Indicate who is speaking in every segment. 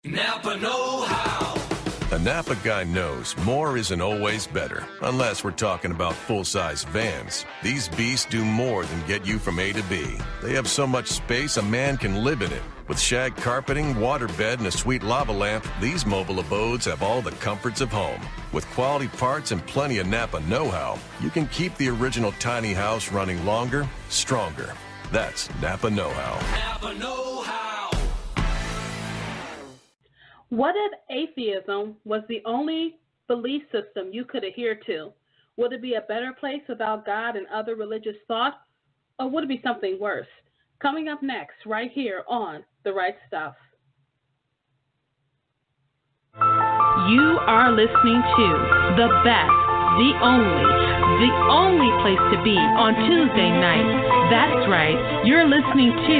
Speaker 1: Napa know-how.
Speaker 2: A Napa guy knows more isn't always better, unless we're talking about full-size vans. These beasts do more than get you from A to B. They have so much space a man can live in it. With shag carpeting, waterbed, and a sweet lava lamp, these mobile abodes have all the comforts of home. With quality parts and plenty of Napa know-how, you can keep the original tiny house running longer, stronger. That's Napa know-how.
Speaker 1: Napa know-how.
Speaker 3: What if atheism was the only belief system you could adhere to? Would it be a better place without God and other religious thought, or would it be something worse? Coming up next, right here on The Right Stuff.
Speaker 4: You are listening to the best, the only place to be on Tuesday night. That's right, you're listening to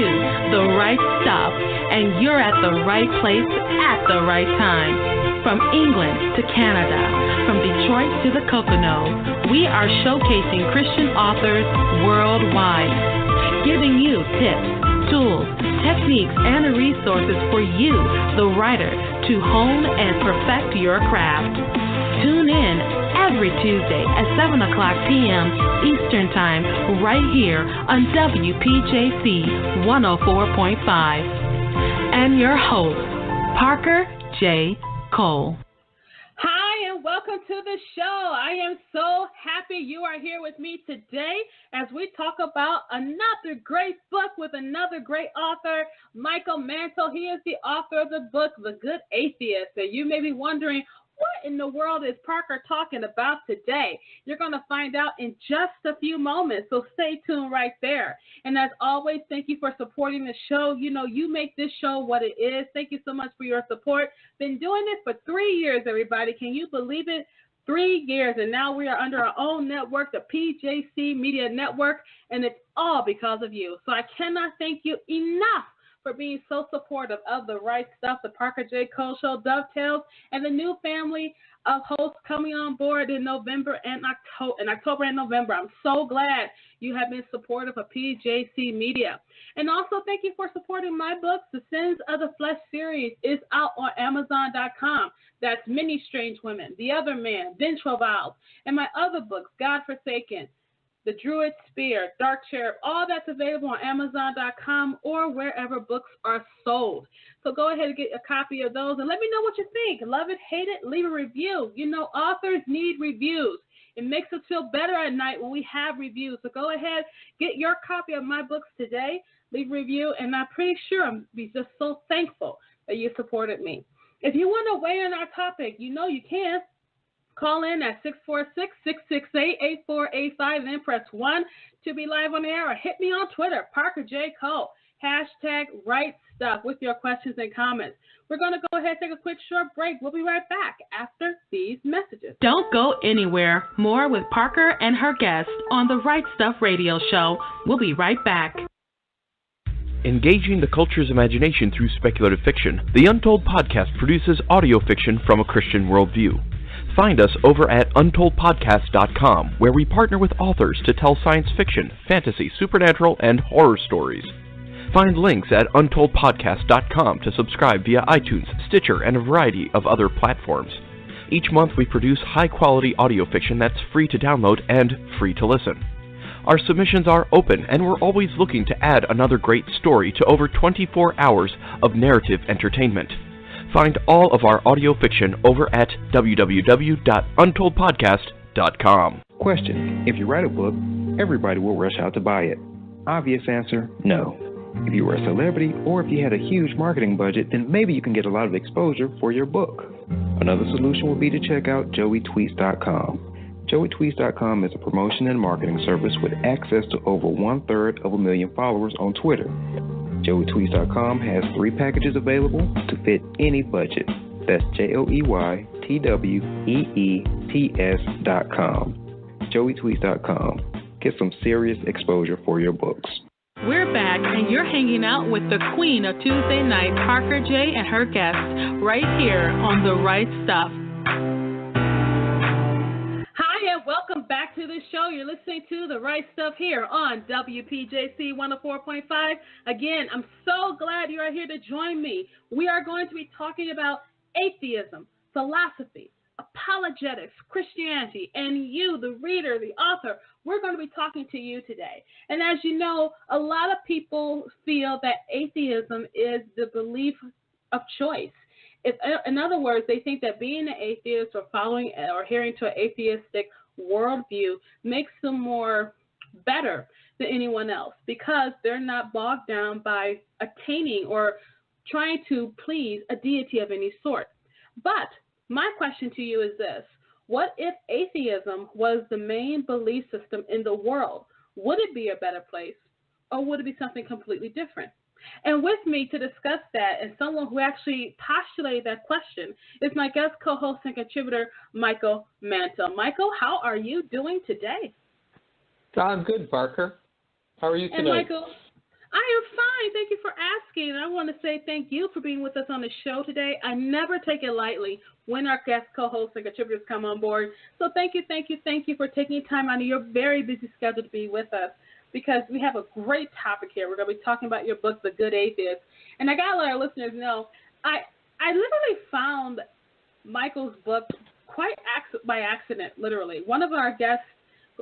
Speaker 4: The Right Stuff, and you're at the right place at the right time. From England to Canada, from Detroit to the Poconos, we are showcasing Christian authors worldwide, giving you tips, tools, techniques, and resources for you, the writer, to hone and perfect your craft. Tune in every Tuesday at 7 o'clock p.m. Eastern Time right here on WPJC 104.5. And your host, Parker J. Cole.
Speaker 3: Hi, and welcome to the show. I am so happy you are here with me today as we talk about another great book with another great author, Michael Mantle. He is the author of the book, The Good Atheist. And you may be wondering, what in the world is Parker talking about today? You're going to find out in just a few moments, so stay tuned right there. And as always, thank you for supporting the show. You know, you make this show what it is. Thank you so much for your support. Been doing this for 3 years, everybody. Can you believe it? 3 years, and now we are under our own network, the PJC Media Network, and it's all because of you. So I cannot thank you enough for being so supportive of The Right Stuff. The Parker J. Cole Show dovetails, and the new family of hosts coming on board in November and October and November. I'm so glad you have been supportive of PJC Media. And also thank you for supporting my books. The Sins of the Flesh series is out on Amazon.com. That's Many Strange Women, The Other Man, Ventral Vows, and my other books, God Forsaken, The Druid Spear, Dark Cherub, all that's available on Amazon.com or wherever books are sold. So go ahead and get a copy of those and let me know what you think. Love it, hate it, leave a review. You know, authors need reviews. It makes us feel better at night when we have reviews. So go ahead, get your copy of my books today, leave a review, and I'm pretty sure I'll be just so thankful that you supported me. If you want to weigh in our topic, you know you can. Call in at 646-668-8485, then press 1 to be live on the air, or hit me on Twitter, Parker J. Cole, #RightStuff with your questions and comments. We're going to go ahead and take a quick short break. We'll be right back after these messages.
Speaker 4: Don't go anywhere. More with Parker and her guests on the Right Stuff Radio Show. We'll be right back.
Speaker 5: Engaging the culture's imagination through speculative fiction, the Untold Podcast produces audio fiction from a Christian worldview. Find us over at untoldpodcast.com, where we partner with authors to tell science fiction, fantasy, supernatural, and horror stories. Find links at untoldpodcast.com to subscribe via iTunes, Stitcher, and a variety of other platforms. Each month we produce high-quality audio fiction that's free to download and free to listen. Our submissions are open, and we're always looking to add another great story to over 24 hours of narrative entertainment. Find all of our audio fiction over at www.untoldpodcast.com.
Speaker 6: Question: if you write a book, everybody will rush out to buy it. Obvious answer, no. If you were a celebrity or if you had a huge marketing budget, then maybe you can get a lot of exposure for your book. Another solution would be to check out joeytweets.com. joeytweets.com is a promotion and marketing service with access to over 1/3 of a million followers on Twitter. joeytweets.com has 3 packages available to fit any budget. That's joeytweets.com. joeytweets.com. Get some serious exposure for your books.
Speaker 4: We're back, and you're hanging out with the queen of Tuesday night, Parker J. and her guests, right here on The Right Stuff.
Speaker 3: Hi, and welcome back to the show. You're listening to The Right Stuff here on WPJC 104.5. Again, I'm so glad you are here to join me. We are going to be talking about atheism, philosophy, apologetics, Christianity, and you, the reader, the author. We're going to be talking to you today. And as you know, a lot of people feel that atheism is the belief of choice. In other words, they think that being an atheist or following or adhering to an atheistic worldview makes them more better than anyone else because they're not bogged down by attaining or trying to please a deity of any sort. But my question to you is this: what if atheism was the main belief system in the world? Would it be a better place, or would it be something completely different? And with me to discuss that, and someone who actually postulated that question, is my guest co-host and contributor, Michael Mantle. Michael, how are you doing today?
Speaker 7: I'm good, Parker. How are you tonight?
Speaker 3: And Michael, I am fine. Thank you for asking. I want to say thank you for being with us on the show today. I never take it lightly when our guest co-hosts and contributors come on board. So thank you for taking time out of your very busy schedule to be with us, because we have a great topic here. We're going to be talking about your book, The Good Atheist. And I got to let our listeners know, I literally found Michael's book quite by accident, literally. One of our guests,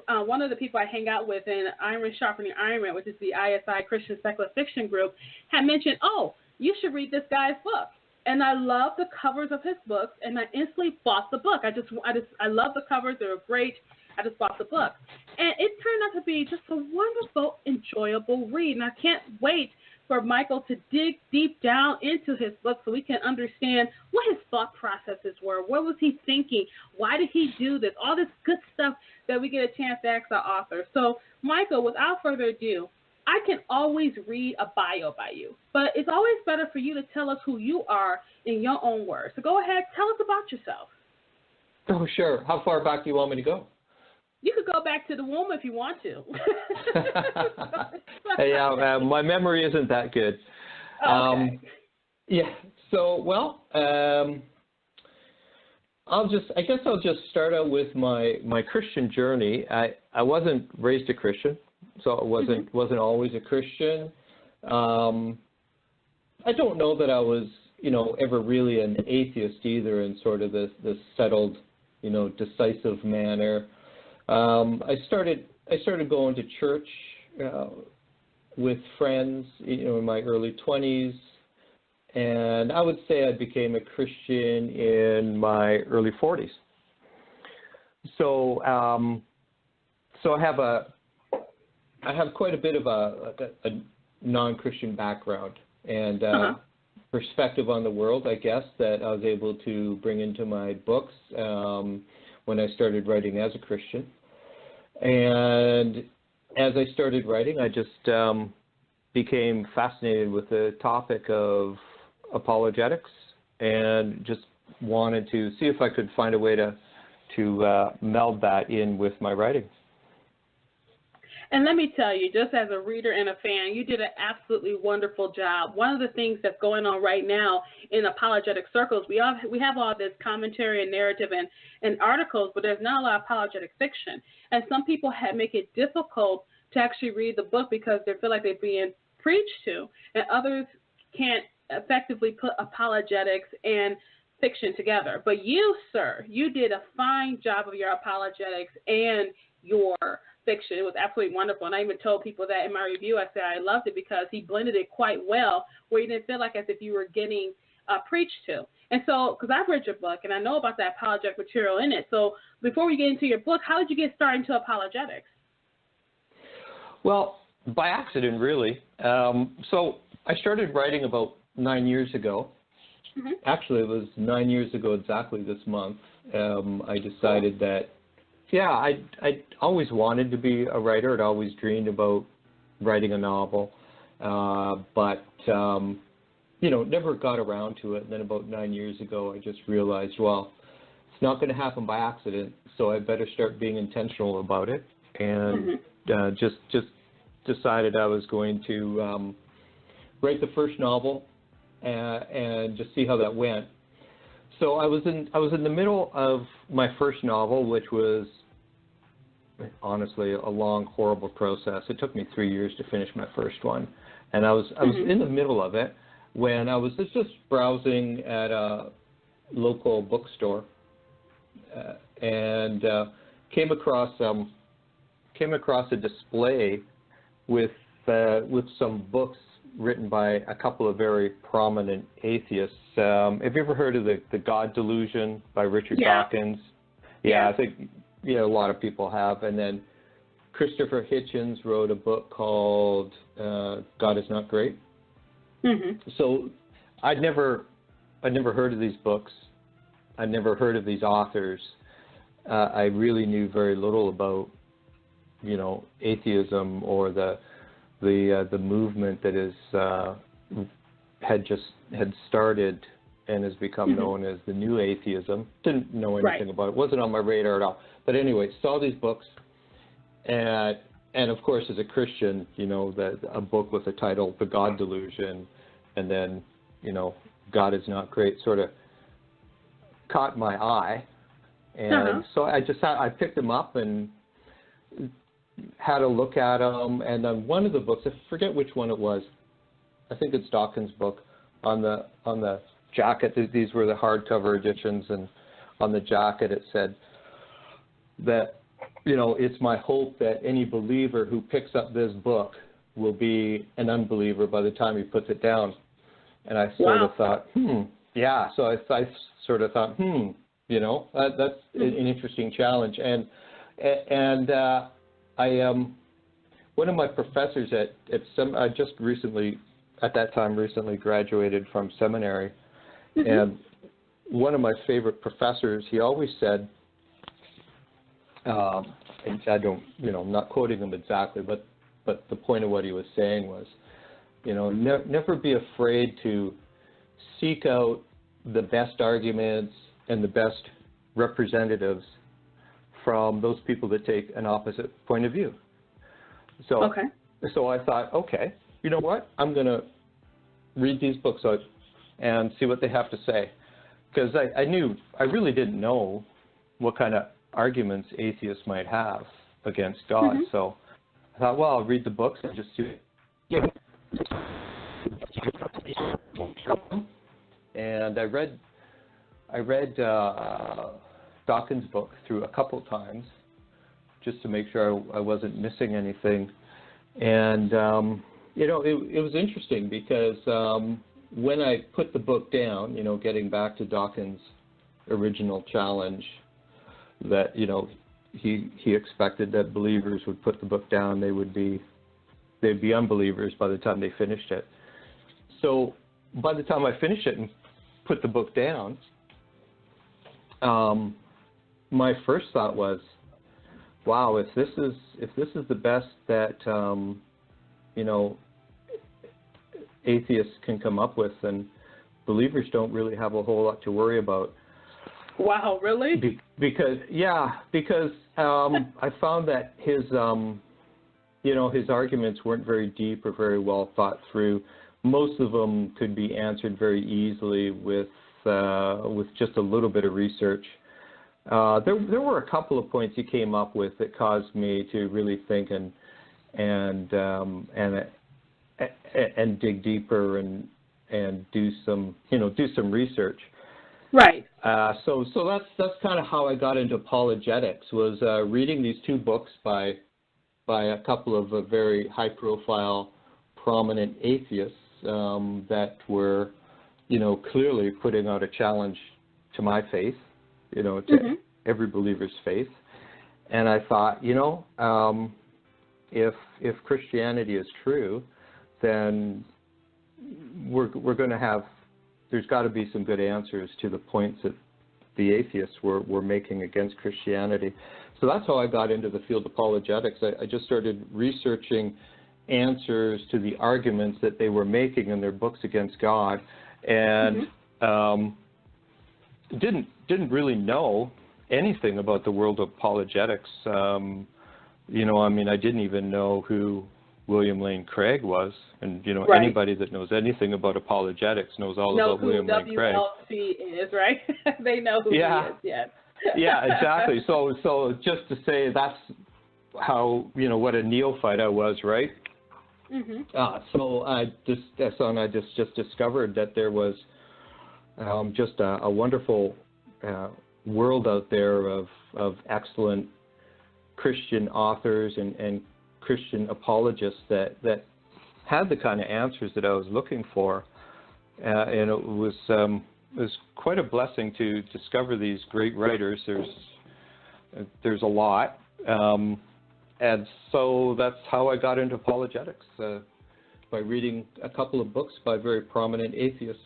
Speaker 3: one of the people I hang out with in Iron Sharpening Iron, which is the ISI Christian Secular Fiction Group, had mentioned, oh, you should read this guy's book. And I love the covers of his books, and I instantly bought the book. I love the covers. They were great. I just bought the book. And it turned out to be just a wonderful, enjoyable read. And I can't wait for Michael to dig deep down into his book so we can understand what his thought processes were. What was he thinking? Why did he do this? All this good stuff that we get a chance to ask our author. So, Michael, without further ado, I can always read a bio by you, but it's always better for you to tell us who you are in your own words. So go ahead, tell us about yourself.
Speaker 7: Oh, sure. How far back do you want me to go?
Speaker 3: You could go back to the womb if you want to.
Speaker 7: Yeah, my memory isn't that good.
Speaker 3: Okay.
Speaker 7: Yeah. So, well, I guess I'll just start out with my Christian journey. I wasn't raised a Christian, so I wasn't always a Christian. I don't know that I was, ever really an atheist either in sort of this settled, decisive manner. I started going to church with friends, in my early 20s, and I would say I became a Christian in my early 40s. So, I have quite a bit of a non-Christian background and perspective on the world, I guess, that I was able to bring into my books when I started writing as a Christian. And as I started writing, I just became fascinated with the topic of apologetics and just wanted to see if I could find a way to meld that in with my writing.
Speaker 3: And let me tell you, just as a reader and a fan, you did an absolutely wonderful job. One of the things that's going on right now in apologetic circles, we have all this commentary and narrative and articles, but there's not a lot of apologetic fiction. And some people make it difficult to actually read the book because they feel like they're being preached to, and others can't effectively put apologetics and fiction together. But you, sir, you did a fine job of your apologetics and your fiction. It was absolutely wonderful. And I even told people that in my review. I said I loved it because he blended it quite well, where you didn't feel like as if you were getting preached to. And so, because I've read your book and I know about that apologetic material in it. So before we get into your book, how did you get started into apologetics?
Speaker 7: Well, by accident, really. So I started writing about 9 years ago. Mm-hmm. Actually, it was 9 years ago exactly this month. I decided that, I always wanted to be a writer. I'd always dreamed about writing a novel, but never got around to it. And then about 9 years ago, I just realized, well, it's not going to happen by accident, so I better start being intentional about it. And just decided I was going to write the first novel and just see how that went. So I was in the middle of my first novel, which was honestly a long, horrible process. It took me 3 years to finish my first one, and I was in the middle of it when I was just browsing at a local bookstore and came across a display with some books written by a couple of very prominent atheists. Have you ever heard of the God Delusion by Richard Dawkins? Yeah, I think a lot of people have. And then Christopher Hitchens wrote a book called God Is Not Great. Mm-hmm. So I'd never heard of these books. I'd never heard of these authors. I really knew very little about atheism or the movement that had started and has become known as the New Atheism. Didn't know anything about it. Wasn't on my radar at all. But anyway, saw these books, and of course, as a Christian, a book with the title "The God Delusion," and then God Is Not Great sort of caught my eye, and so I picked them up and had a look at them. And then one of the books, I forget which one it was. I think it's Dawkins' book. On the jacket, these were the hardcover editions, and on the jacket it said that it's my hope that any believer who picks up this book will be an unbeliever by the time he puts it down. And I sort of thought, yeah. So I sort of thought, that's an interesting challenge. And one of my professors I just recently graduated from seminary, and one of my favorite professors, he always said, and I don't, I'm not quoting him exactly, but the point of what he was saying was, never be afraid to seek out the best arguments and the best representatives from those people that take an opposite point of view. So I thought, okay, you know what? I'm going to read these books out and see what they have to say. Because I really didn't know what kind of arguments atheists might have against God. So I thought, well, I'll read the books and just see. And I read Dawkins' book through a couple times just to make sure I wasn't missing anything. And it was interesting because when I put the book down, getting back to Dawkins' original challenge, that he expected that believers would put the book down, they'd be unbelievers by the time they finished it. So by the time I finished it and put the book down, my first thought was, wow, if this is the best that atheists can come up with, then believers don't really have a whole lot to worry about.
Speaker 3: Wow, really?
Speaker 7: Because I found that his arguments weren't very deep or very well thought through. Most of them could be answered very easily with just a little bit of research. There were a couple of points he came up with that caused me to really think and dig deeper and do some research.
Speaker 3: Right.
Speaker 7: So that's kind of how I got into apologetics, was reading these two books by a couple of very high-profile, prominent atheists that were, clearly putting out a challenge to my faith, to every believer's faith. And I thought, if Christianity is true, then we're going to have, there's got to be some good answers to the points that the atheists were making against Christianity. So that's how I got into the field of apologetics. I just started researching answers to the arguments that they were making in their books against God, and didn't really know anything about the world of apologetics. I didn't even know who William Lane Craig was, and anybody that knows anything about apologetics knows all about William Lane Craig.
Speaker 3: WLC is, right? They know who he is. Yes.
Speaker 7: Yeah, exactly. So just to say what a neophyte I was, right?
Speaker 3: Mm-hmm.
Speaker 7: So I just discovered that there was just a wonderful world out there of excellent Christian authors and Christian apologists that had the kind of answers that I was looking for, and it was quite a blessing to discover these great writers. There's a lot. And so that's how I got into apologetics, by reading a couple of books by very prominent atheists.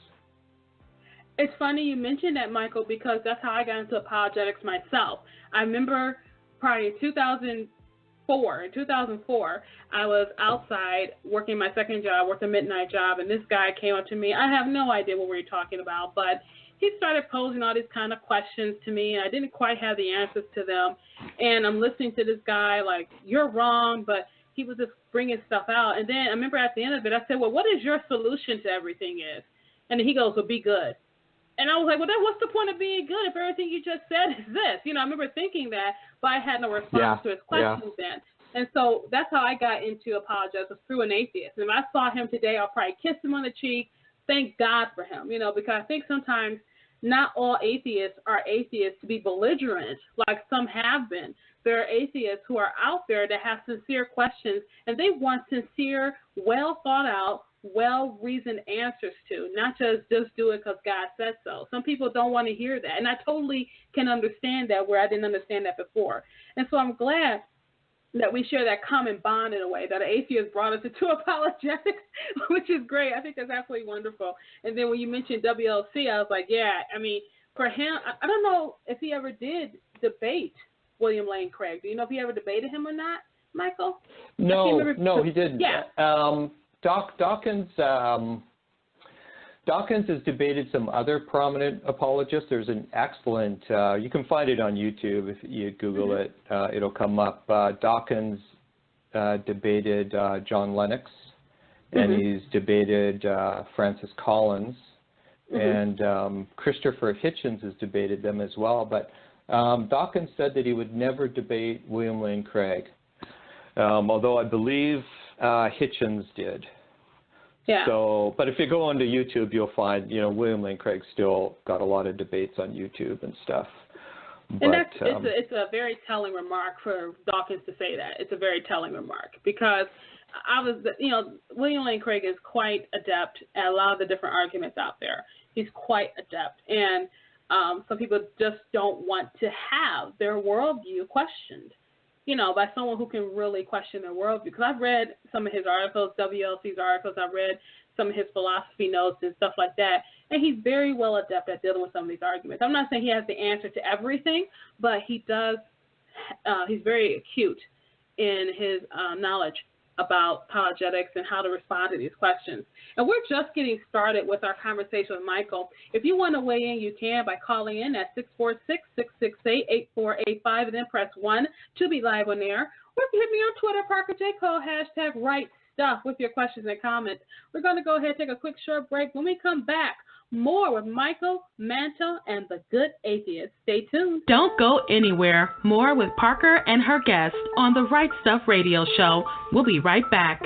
Speaker 3: It's funny you mentioned that, Michael, because that's how I got into apologetics myself. I remember probably in 2004, I was outside working my second job, worked a midnight job, and this guy came up to me. I have no idea what we were talking about, but he started posing all these kind of questions to me, and I didn't quite have the answers to them. And I'm listening to this guy like, you're wrong, but he was just bringing stuff out. And then I remember at the end of it, I said, well, what is your solution to everything is? And then he goes, well, be good. And I was like, well, then what's the point of being good if everything you just said is this? I remember thinking that, but I had no response to his questions then. And so that's how I got into apologetics, was through an atheist. And if I saw him today, I'll probably kiss him on the cheek, thank God for him, because I think sometimes not all atheists are atheists to be belligerent like some have been. There are atheists who are out there that have sincere questions, and they want sincere, well thought out, well-reasoned answers to, not just do it because God said so. Some people don't want to hear that, and I totally can understand that where I didn't understand that before. And so I'm glad that we share that common bond in a way, that an atheist brought us into apologetics, which is great. I think that's absolutely wonderful. And then when you mentioned WLC, I was like, yeah, I mean, for him, I don't know if he ever did debate William Lane Craig. Do you know if he ever debated him or not, Michael?
Speaker 7: No, he didn't.
Speaker 3: Yeah.
Speaker 7: Dawkins has debated some other prominent apologists. There's an excellent, you can find it on YouTube if you Google it, it'll come up. Dawkins debated John Lennox, and he's debated Francis Collins, and Christopher Hitchens has debated them as well. But Dawkins said that he would never debate William Lane Craig, although I believe Hitchens did.
Speaker 3: Yeah.
Speaker 7: So, but if you go onto YouTube, you'll find, William Lane Craig still got a lot of debates on YouTube and stuff.
Speaker 3: And it's a very telling remark for Dawkins to say that. It's a very telling remark because William Lane Craig is quite adept at a lot of the different arguments out there. He's quite adept, and some people just don't want to have their worldview questioned, by someone who can really question their worldview. Because I've read some of his articles, WLC's articles. I've read some of his philosophy notes and stuff like that. And he's very well adept at dealing with some of these arguments. I'm not saying he has the answer to everything, but he does. He's very acute in his knowledge about apologetics and how to respond to these questions. And we're just getting started with our conversation with Michael. If you want to weigh in, you can by calling in at 646-668-8485 and then press 1 to be live on air. Or if you hit me on Twitter, Parker J. Cole, #RightStuff with your questions and comments. We're going to go ahead and take a quick short break. When we come back, more with Michael, Mantle, and the Good Atheist. Stay tuned.
Speaker 4: Don't go anywhere. More with Parker and her guest on the Right Stuff Radio Show. We'll be right back.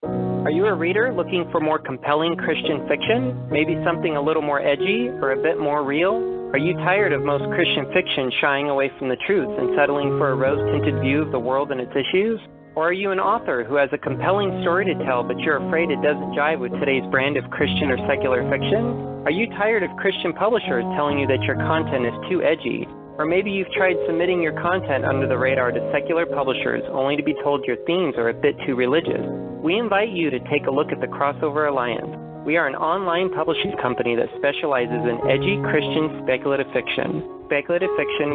Speaker 8: Are you a reader looking for more compelling Christian fiction? Maybe something a little more edgy or a bit more real? Are you tired of most Christian fiction shying away from the truth and settling for a rose-tinted view of the world and its issues? Or are you an author who has a compelling story to tell, but you're afraid it doesn't jive with today's brand of Christian or secular fiction? Are you tired of Christian publishers telling you that your content is too edgy? Or maybe you've tried submitting your content under the radar to secular publishers only to be told your themes are a bit too religious? We invite you to take a look at the Crossover Alliance. We are an online publishing company that specializes in edgy Christian speculative fiction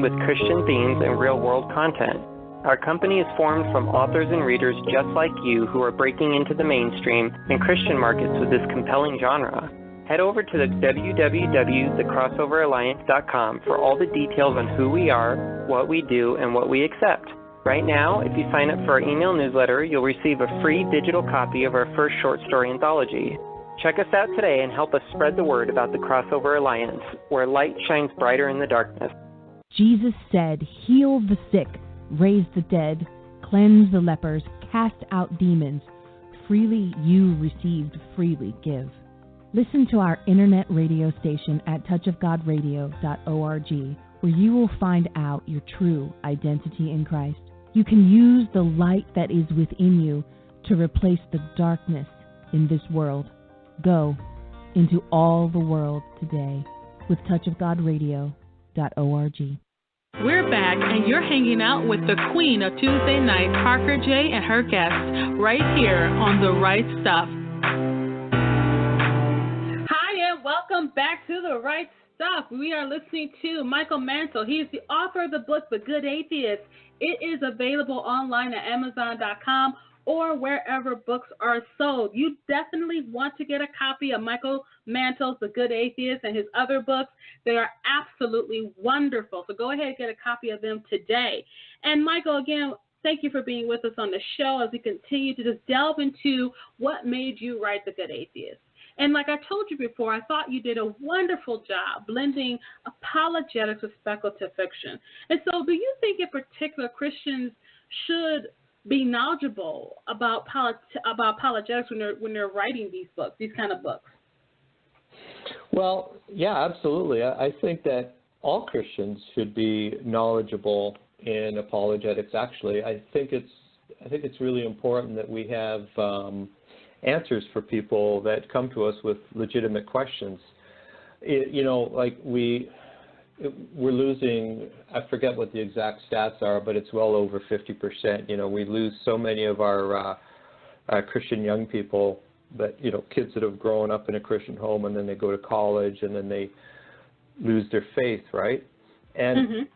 Speaker 8: with Christian themes and real-world content. Our company is formed from authors and readers just like you who are breaking into the mainstream and Christian markets with this compelling genre. Head over to the www.thecrossoveralliance.com for all the details on who we are, what we do, and what we accept. Right now, if you sign up for our email newsletter, you'll receive a free digital copy of our first short story anthology. Check us out today and help us spread the word about the Crossover Alliance, where light shines brighter in the darkness.
Speaker 9: Jesus said, "Heal the sick, raise the dead, cleanse the lepers, cast out demons. Freely you received, freely give. Listen to our internet radio station at touchofgodradio.org, where you will find out your true identity in Christ. You can use the light that is within you to replace the darkness in this world. Go into all the world today with touchofgodradio.org.
Speaker 4: We're back, and you're hanging out with the queen of Tuesday night, Parker J. and her guests, right here on The Right Stuff.
Speaker 3: Hi, and welcome back to The Right Stuff. We are listening to Michael Mantle. He is the author of the book, The Good Atheist. It is available online at Amazon.com or wherever books are sold. You definitely want to get a copy of Michael Mantle's The Good Atheist and his other books. They are absolutely wonderful. So go ahead and get a copy of them today. And Michael, again, thank you for being with us on the show as we continue to just delve into what made you write The Good Atheist. And like I told you before, I thought you did a wonderful job blending apologetics with speculative fiction. And so do you think in particular Christians should be knowledgeable about apologetics when they're writing these books, these kind of books?
Speaker 7: Well, yeah, absolutely. I think that all Christians should be knowledgeable in apologetics. Actually, I think it's really important that we have answers for people that come to us with legitimate questions. We're losing, I forget what the exact stats are, but it's well over 50%. We lose so many of our Christian young people that, kids that have grown up in a Christian home and then they go to college and then they lose their faith, right? And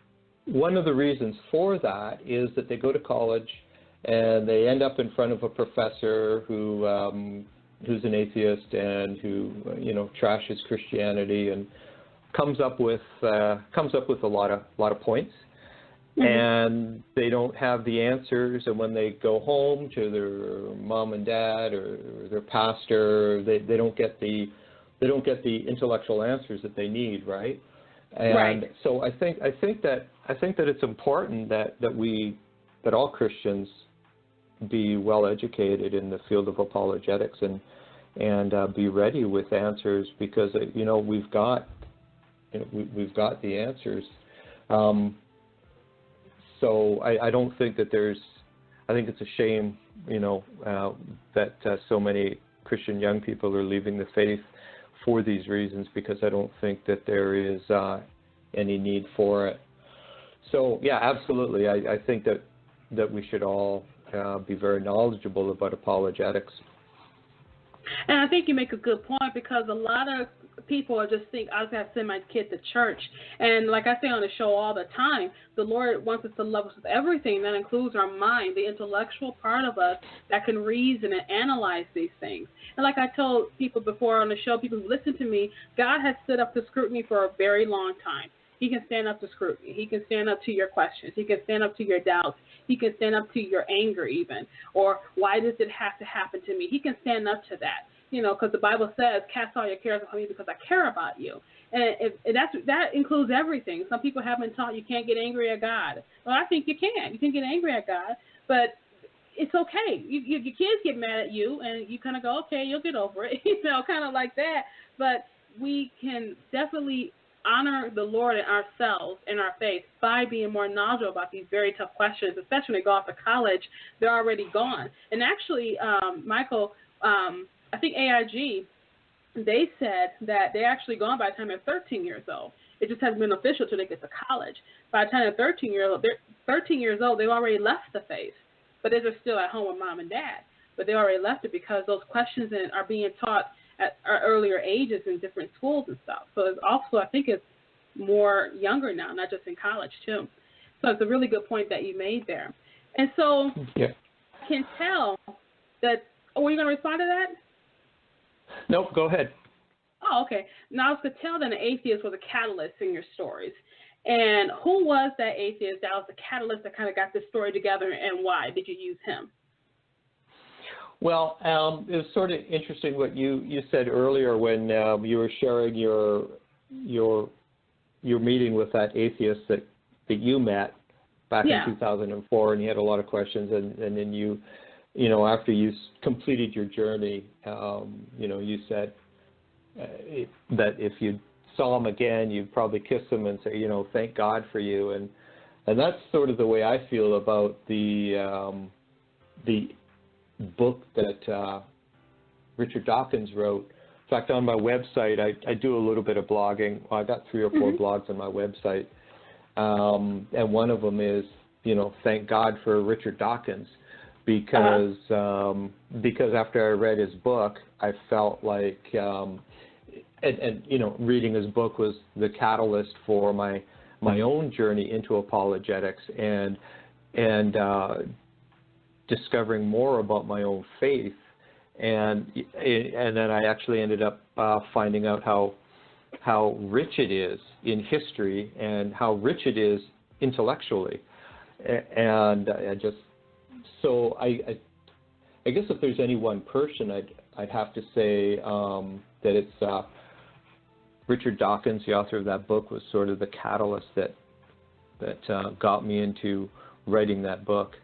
Speaker 7: one of the reasons for that is that they go to college and they end up in front of a professor who's an atheist and who, trashes Christianity and comes up with a lot of points, and they don't have the answers. And when they go home to their mom and dad or their pastor, they don't get the intellectual answers that they need, right? And so I think that it's important that all Christians be well educated in the field of apologetics and be ready with answers, because we've got the answers. So I don't think that I think it's a shame, that so many Christian young people are leaving the faith for these reasons, because I don't think that there is any need for it. So yeah, absolutely. I think that we should all be very knowledgeable about apologetics.
Speaker 3: And I think you make a good point, because a lot of people just think, I was going to send my kid to church. And like I say on the show all the time, the Lord wants us to love us with everything. That includes our mind, the intellectual part of us that can reason and analyze these things. And like I told people before on the show, people who listen to me, God has stood up to scrutiny for a very long time. He can stand up to scrutiny. He can stand up to your questions. He can stand up to your doubts. He can stand up to your anger even. Or why does it have to happen to me? He can stand up to that, because the Bible says, cast all your cares upon me because I care about you. And that includes everything. Some people have been taught you can't get angry at God. Well, I think you can. You can get angry at God, but it's okay. Your kids get mad at you, and you kind of go, okay, you'll get over it, kind of like that. But we can definitely honor the Lord and ourselves and our faith by being more knowledgeable about these very tough questions, especially when they go off to college. They're already gone. And actually, Michael, I think AIG, they said that they're actually gone by the time they're 13 years old. It just hasn't been official until they get to college. By the time they're 13 years old, they've already left the faith. But they're still at home with mom and dad. But they already left it because those questions are being taught at earlier ages in different schools and stuff. So it's also, I think it's more younger now, not just in college too. So it's a really good point that you made there. And so I can tell that, were you going to respond to that?
Speaker 7: Nope, go ahead.
Speaker 3: Oh, okay. Now I could tell that an atheist was a catalyst in your stories. And who was that atheist that was the catalyst that kind of got this story together, and why did you use him?
Speaker 7: Well, it was sort of interesting what you said earlier when you were sharing your meeting with that atheist that you met. back in 2004, and he had a lot of questions, and then you after you completed your journey, you said that if you saw him again, you'd probably kiss him and say, thank God for you, and that's sort of the way I feel about the book that Richard Dawkins wrote. In fact, on my website, I do a little bit of blogging. Well, I got 3 or 4 blogs on my website, and one of them is, thank God for Richard Dawkins, because after I read his book, I felt like, reading his book was the catalyst for my own journey into apologetics and discovering more about my own faith. And then I actually ended up finding out how rich it is in history and how rich it is intellectually. And I guess if there's any one person, I'd have to say that it's Richard Dawkins, the author of that book, was sort of the catalyst that got me into writing that book.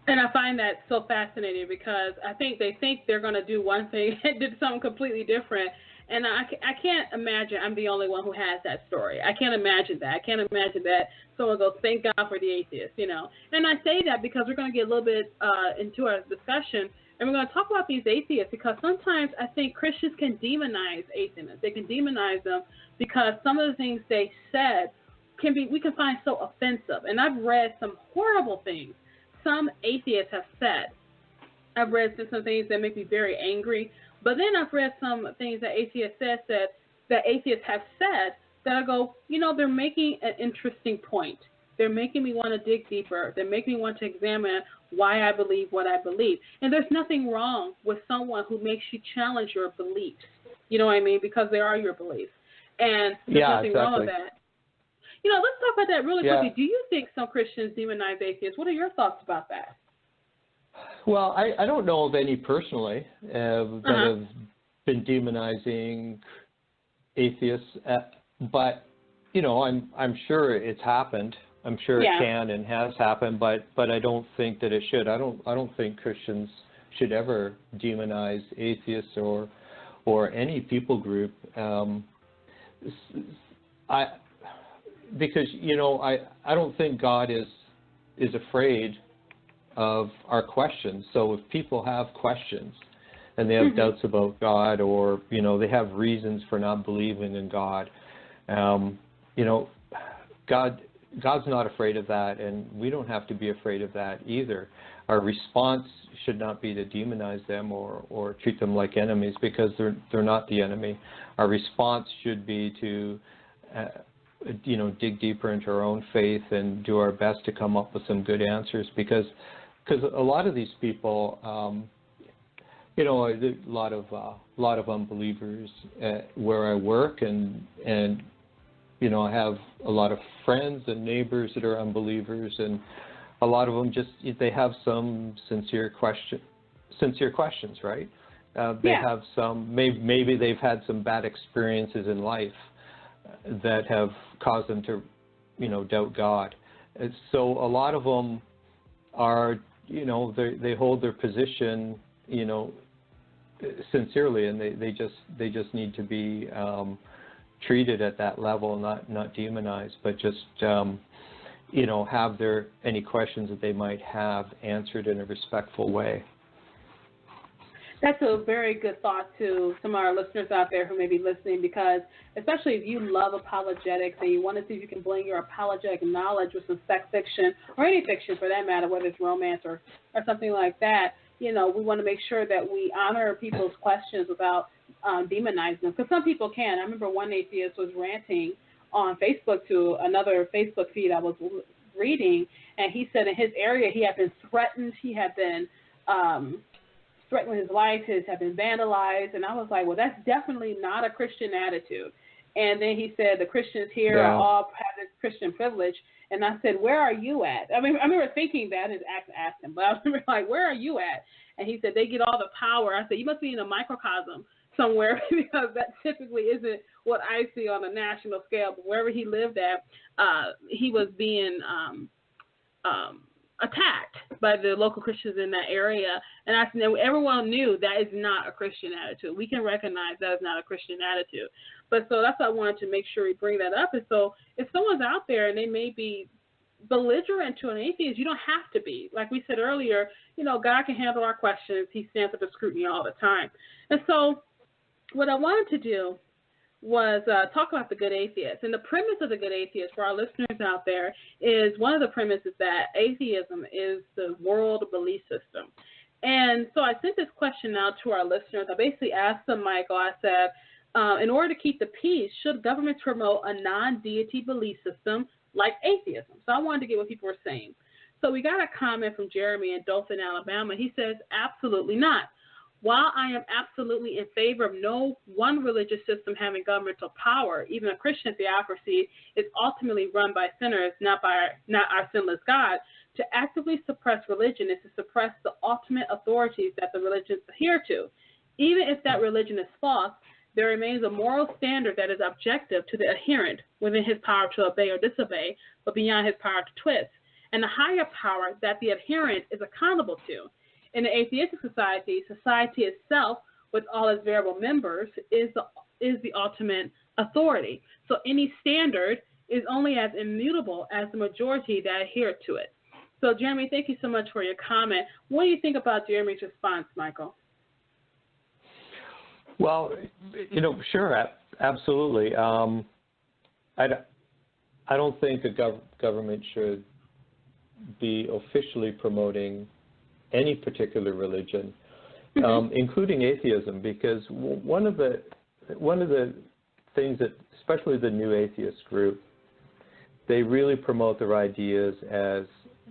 Speaker 3: And I find that so fascinating because I think they think they're going to do one thing and did something completely different. And I can't imagine I'm the only one who has that story. I can't imagine that. I can't imagine that someone goes, thank God for the atheist, And I say that because we're going to get a little bit into our discussion, and we're going to talk about these atheists because sometimes I think Christians can demonize atheists. They can demonize them because some of the things they said we can find so offensive. And I've read some horrible things some atheists have said. I've read some things that make me very angry, but then I've read some things that atheists have said that I go, they're making an interesting point. They're making me want to dig deeper. They're making me want to examine why I believe what I believe. And there's nothing wrong with someone who makes you challenge your beliefs. You know what I mean? Because they are your beliefs. And there's nothing wrong with that. Let's talk about that really quickly. Do you think some Christians demonize atheists? What are your thoughts about that?
Speaker 7: Well, I don't know of any personally that have been demonizing atheists, but I'm sure it's happened. I'm sure it can and has happened, but I don't think that it should. I don't think Christians should ever demonize atheists or any people group. Because I don't think God is afraid of our questions. So if people have questions and they have doubts about God, or they have reasons for not believing in God, God's not afraid of that, and we don't have to be afraid of that either. Our response should not be to demonize them or treat them like enemies, because they're not the enemy. Our response should be to dig deeper into our own faith and do our best to come up with some good answers, because a lot of these people, a lot of unbelievers where I work, and I have a lot of friends and neighbors that are unbelievers, and a lot of them they have some sincere questions, right? They have some, maybe they've had some bad experiences in life that have caused them to, doubt God. And so a lot of them are, they hold their position, sincerely, and they just need to be treated at that level, not demonized, but just have any questions that they might have answered in a respectful way.
Speaker 3: That's a very good thought to some of our listeners out there who may be listening, because especially if you love apologetics and you want to see if you can blend your apologetic knowledge with some sex fiction, or any fiction for that matter, whether it's romance or something like that, we want to make sure that we honor people's questions without demonizing them. Because some people can. I remember one atheist was ranting on Facebook to another Facebook feed I was reading, and he said in his area he had been threatened. He had been threatened with his life, had been vandalized, and I was like, well, that's definitely not a Christian attitude. And then he said the Christians here are all have this Christian privilege, and I said, where are you at? I remember thinking that and asked him, but I remember like, where are you at? And he said, they get all the power. I said, you must be in a microcosm, somewhere because that typically isn't what I see on a national scale. But wherever he lived at, he was being attacked by the local Christians in that area. And everyone knew that is not a Christian attitude. We can recognize that is not a Christian attitude. But so that's why I wanted to make sure we bring that up. And so if someone's out there and they may be belligerent to an atheist, you don't have to be. Like we said earlier, God can handle our questions. He stands up to scrutiny all the time. And so what I wanted to do was talk about the good atheist. And the premise of the good atheist for our listeners out there is one of the premises that atheism is the world belief system. And so I sent this question out to our listeners. I basically asked them, Michael, I said, in order to keep the peace, should governments promote a non-deity belief system like atheism? So I wanted to get what people were saying. So we got a comment from Jeremy in Dothan, Alabama. He says, absolutely not. While I am absolutely in favor of no one religious system having governmental power, even a Christian theocracy is ultimately run by sinners, not our sinless God. To actively suppress religion is to suppress the ultimate authorities that the religions adhere to. Even if that religion is false, there remains a moral standard that is objective to the adherent, within his power to obey or disobey, but beyond his power to twist, and the higher power that the adherent is accountable to. In an atheistic society, society itself, with all its variable members, is the ultimate authority. So any standard is only as immutable as the majority that adhere to it. So, Jeremy, thank you so much for your comment. What do you think about Jeremy's response, Michael?
Speaker 7: Well, sure, absolutely. I don't think a government should be officially promoting any particular religion, including atheism, because one of the things that, especially the new atheist group, they really promote their ideas as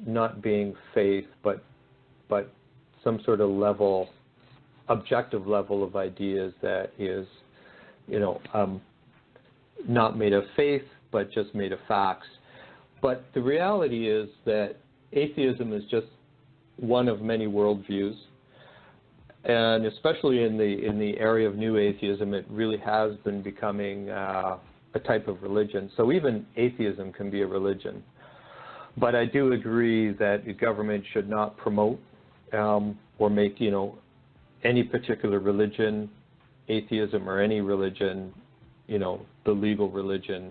Speaker 7: not being faith, but some sort of objective level of ideas that is, not made of faith, but just made of facts. But the reality is that atheism is just one of many worldviews, and especially in the area of new atheism, it really has been becoming a type of religion. So even atheism can be a religion. But I do agree that the government should not promote or make any particular religion, atheism or any religion, the legal religion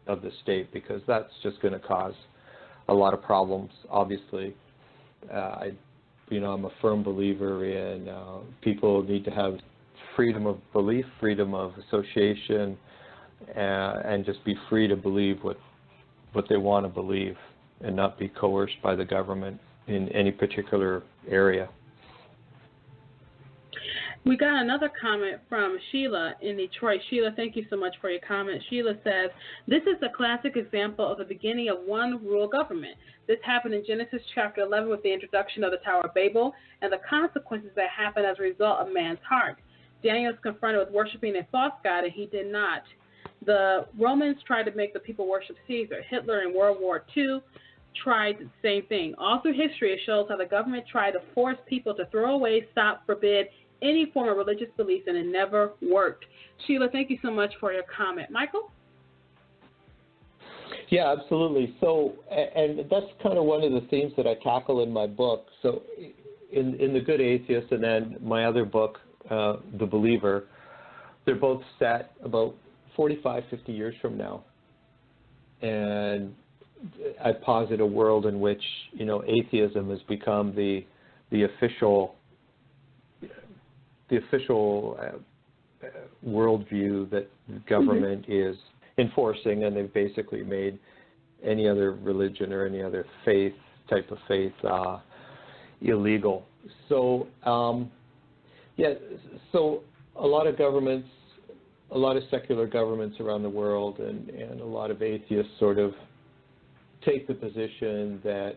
Speaker 7: of the state, because that's just going to cause a lot of problems, obviously. I'm a firm believer in people need to have freedom of belief, freedom of association, and just be free to believe what they want to believe and not be coerced by the government in any particular area.
Speaker 3: We got another comment from Sheila in Detroit. Sheila, thank you so much for your comment. Sheila says, this is a classic example of the beginning of one rule government. This happened in Genesis chapter 11 with the introduction of the Tower of Babel and the consequences that happened as a result of man's heart. Daniel is confronted with worshiping a false god, and he did not. The Romans tried to make the people worship Caesar. Hitler in World War II tried the same thing. All through history, it shows how the government tried to force people to throw away, stop, forbid any form of religious belief, and it never worked. Sheila, thank you so much for your comment. Michael?
Speaker 7: Yeah, absolutely. So, and that's kind of one of the themes that I tackle in my book. So in The Good Atheist and then my other book, The Believer, they're both set about 45, 50 years from now. And I posit a world in which, atheism has become the official worldview that government is enforcing, and they've basically made any other religion or any other type of faith illegal. So, so a lot of governments, a lot of secular governments around the world, and a lot of atheists sort of take the position that,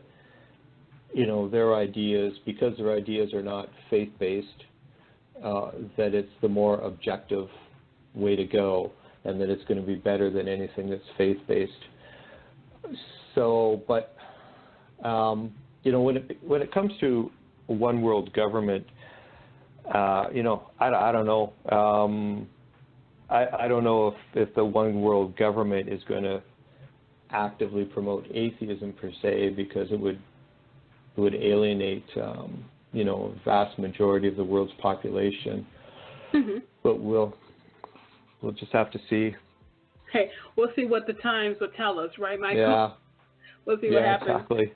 Speaker 7: their ideas, because their ideas are not faith-based, that it's the more objective way to go, and that it's going to be better than anything that's faith-based. So, but when it comes to a one-world government, you know, I don't know. I don't know if the one world government is going to actively promote atheism per se, because it would alienate you know, a vast majority of the world's population. Mm-hmm. But we'll just have to see.
Speaker 3: Hey, we'll see what the times will tell us, right, Michael?
Speaker 7: Yeah.
Speaker 3: We'll see what happens.
Speaker 7: Exactly.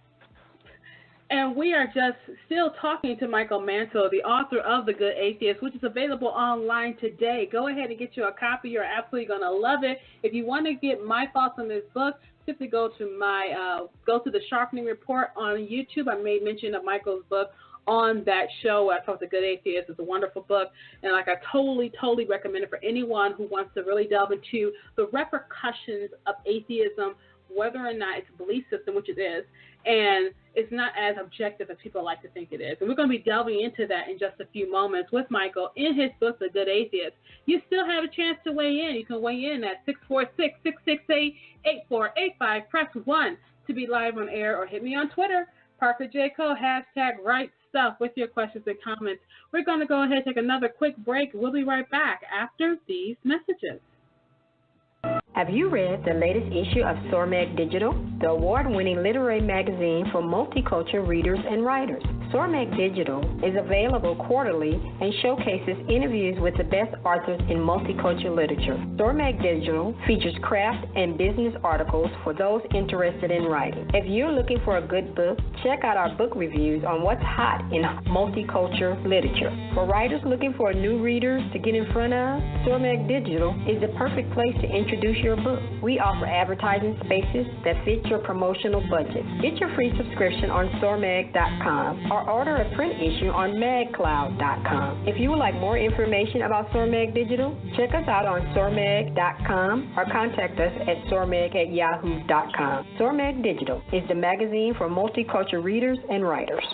Speaker 3: And we are just still talking to Michael Mantle, the author of The Good Atheist, which is available online today. Go ahead and get you a copy. You're absolutely going to love it. If you want to get my thoughts on this book, simply go to the Sharpening Report on YouTube. I made mention of Michael's book on that show. I thought The Good Atheist is a wonderful book, and like I totally recommend it for anyone who wants to really delve into the repercussions of atheism, whether or not it's a belief system, which it is, and it's not as objective as people like to think it is. And we're going to be delving into that in just a few moments with Michael in his book, The Good Atheist. You still have a chance to weigh in. You can weigh in at 646-668-8485. Press 1 to be live on air, or hit me on Twitter, Parker J. Cole, #RightStuff, with your questions and comments. We're going to go ahead and take another quick break. We'll be right back after these messages.
Speaker 10: Have you read the latest issue of Sormag Digital, the award-winning literary magazine for multicultural readers and writers? Sormag Digital is available quarterly and showcases interviews with the best authors in multicultural literature. Sormag Digital features craft and business articles for those interested in writing. If you're looking for a good book, check out our book reviews on what's hot in multicultural literature. For writers looking for new readers to get in front of, Sormag Digital is the perfect place to introduce your book. We offer advertising spaces that fit your promotional budget. Get your free subscription on Sormag.com or order a print issue on magcloud.com. If you would like more information about Sormag Digital, check us out on Sormag.com or contact us at sormag@yahoo.com. Sormag Digital is the magazine for multicultural readers and writers.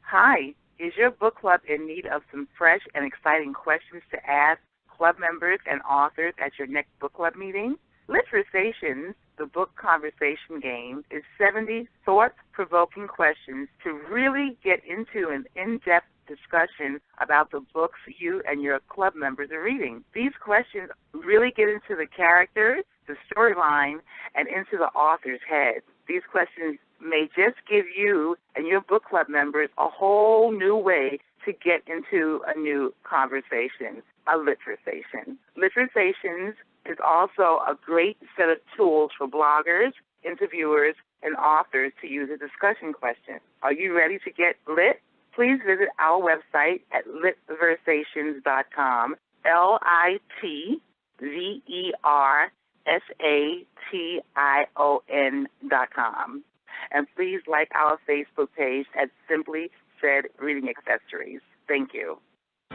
Speaker 11: Hi, is your book club in need of some fresh and exciting questions to ask club members and authors at your next book club meeting? Literations, the book conversation game, is 70 thought-provoking questions to really get into an in-depth discussion about the books you and your club members are reading. These questions really get into the characters, the storyline, and into the author's head. These questions may just give you and your book club members a whole new way to get into a new conversation, a literation. Literations is also a great set of tools for bloggers, interviewers, and authors to use a discussion question. Are you ready to get lit? Please visit our website at litversations.com, LITVERSATION.com. And please like our Facebook page at Simply Said Reading Accessories. Thank you.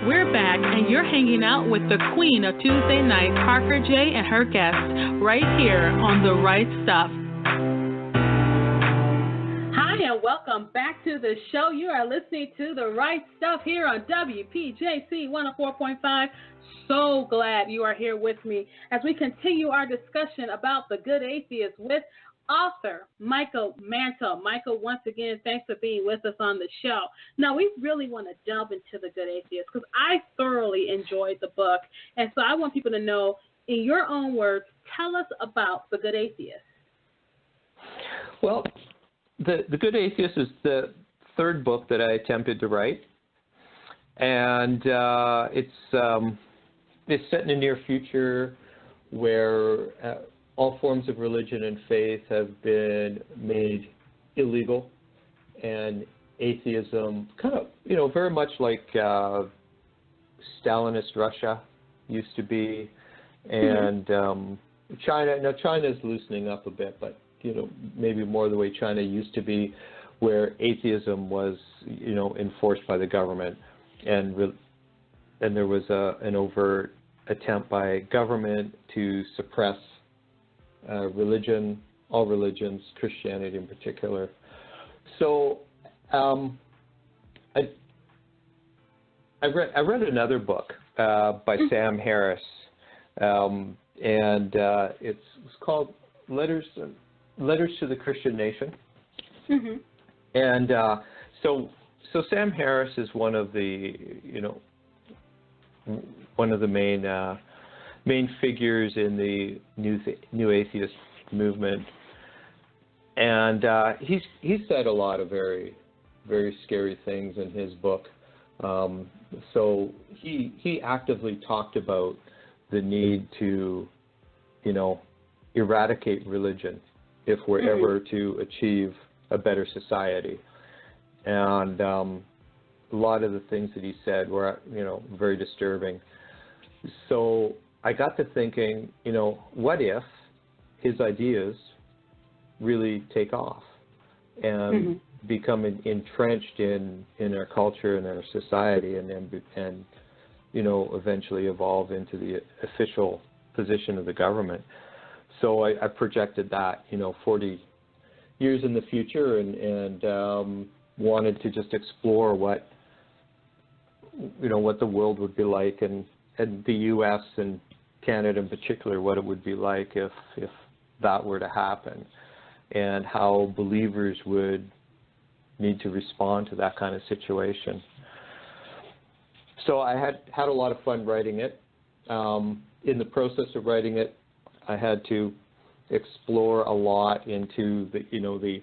Speaker 4: We're back, and you're hanging out with the queen of Tuesday night, Parker J. and her guests, right here on The Right Stuff.
Speaker 3: Hi, and welcome back to the show. You are listening to The Right Stuff here on WPJC 104.5. So glad you are here with me as we continue our discussion about The Good Atheist with author Michael Mantle. Michael, once again, thanks for being with us on the show. Now, we really want to delve into The Good Atheist because I thoroughly enjoyed the book. And so I want people to know, in your own words, tell us about The Good Atheist.
Speaker 7: Well, The Good Atheist is the third book that I attempted to write. And it's set in the near future where all forms of religion and faith have been made illegal, and atheism kind of, very much like Stalinist Russia used to be, and China. Now, China is loosening up a bit, but, maybe more the way China used to be, where atheism was, enforced by the government, and there was an overt attempt by government to suppress religion, all religions, Christianity in particular. So I read another book by Sam Harris, and it's called Letters to the Christian Nation. And so Sam Harris is one of the one of the main figures in the new atheist movement, and he said a lot of very, very scary things in his book. So he actively talked about the need to, eradicate religion if we're ever to achieve a better society. And a lot of the things that he said were, very disturbing. So I got to thinking, what if his ideas really take off and become entrenched in our culture and our society, and eventually evolve into the official position of the government. So I projected that, 40 years in the future, and wanted to just explore what the world would be like, and the U.S. and Canada in particular, what it would be like if that were to happen, and how believers would need to respond to that kind of situation. So I had a lot of fun writing it. In the process of writing it, I had to explore a lot into the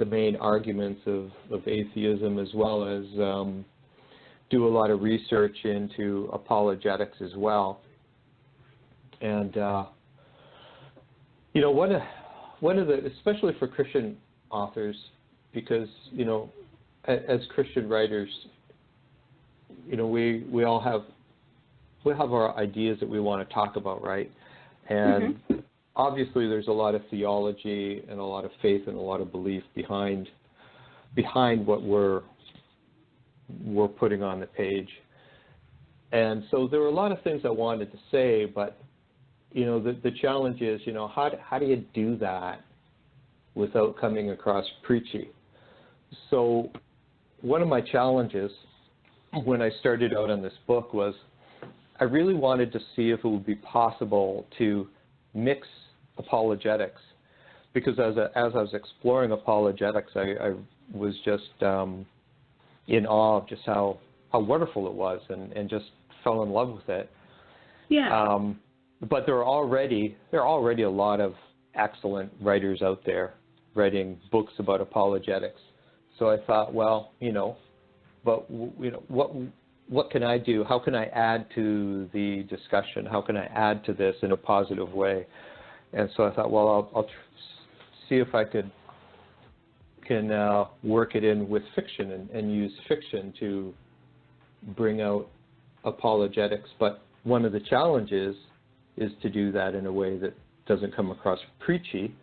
Speaker 7: main arguments of atheism, as well as do a lot of research into apologetics as well. And one of the, especially for Christian authors, because as Christian writers, we all have our ideas that we want to talk about, right? And obviously there's a lot of theology and a lot of faith and a lot of belief behind what we're putting on the page. And so there were a lot of things I wanted to say, but the challenge is, how do you do that without coming across preachy? So one of my challenges when I started out on this book was I really wanted to see if it would be possible to mix apologetics, because as I was exploring apologetics, I was just in awe of just how wonderful it was, and just fell in love with it.
Speaker 3: Yeah.
Speaker 7: But there are already a lot of excellent writers out there writing books about apologetics. So I thought, well, but what can I do? How can I add to the discussion? How can I add to this in a positive way? And so I thought, well, I'll see if I can work it in with fiction and use fiction to bring out apologetics. But one of the challenges is to do that in a way that doesn't come across preachy,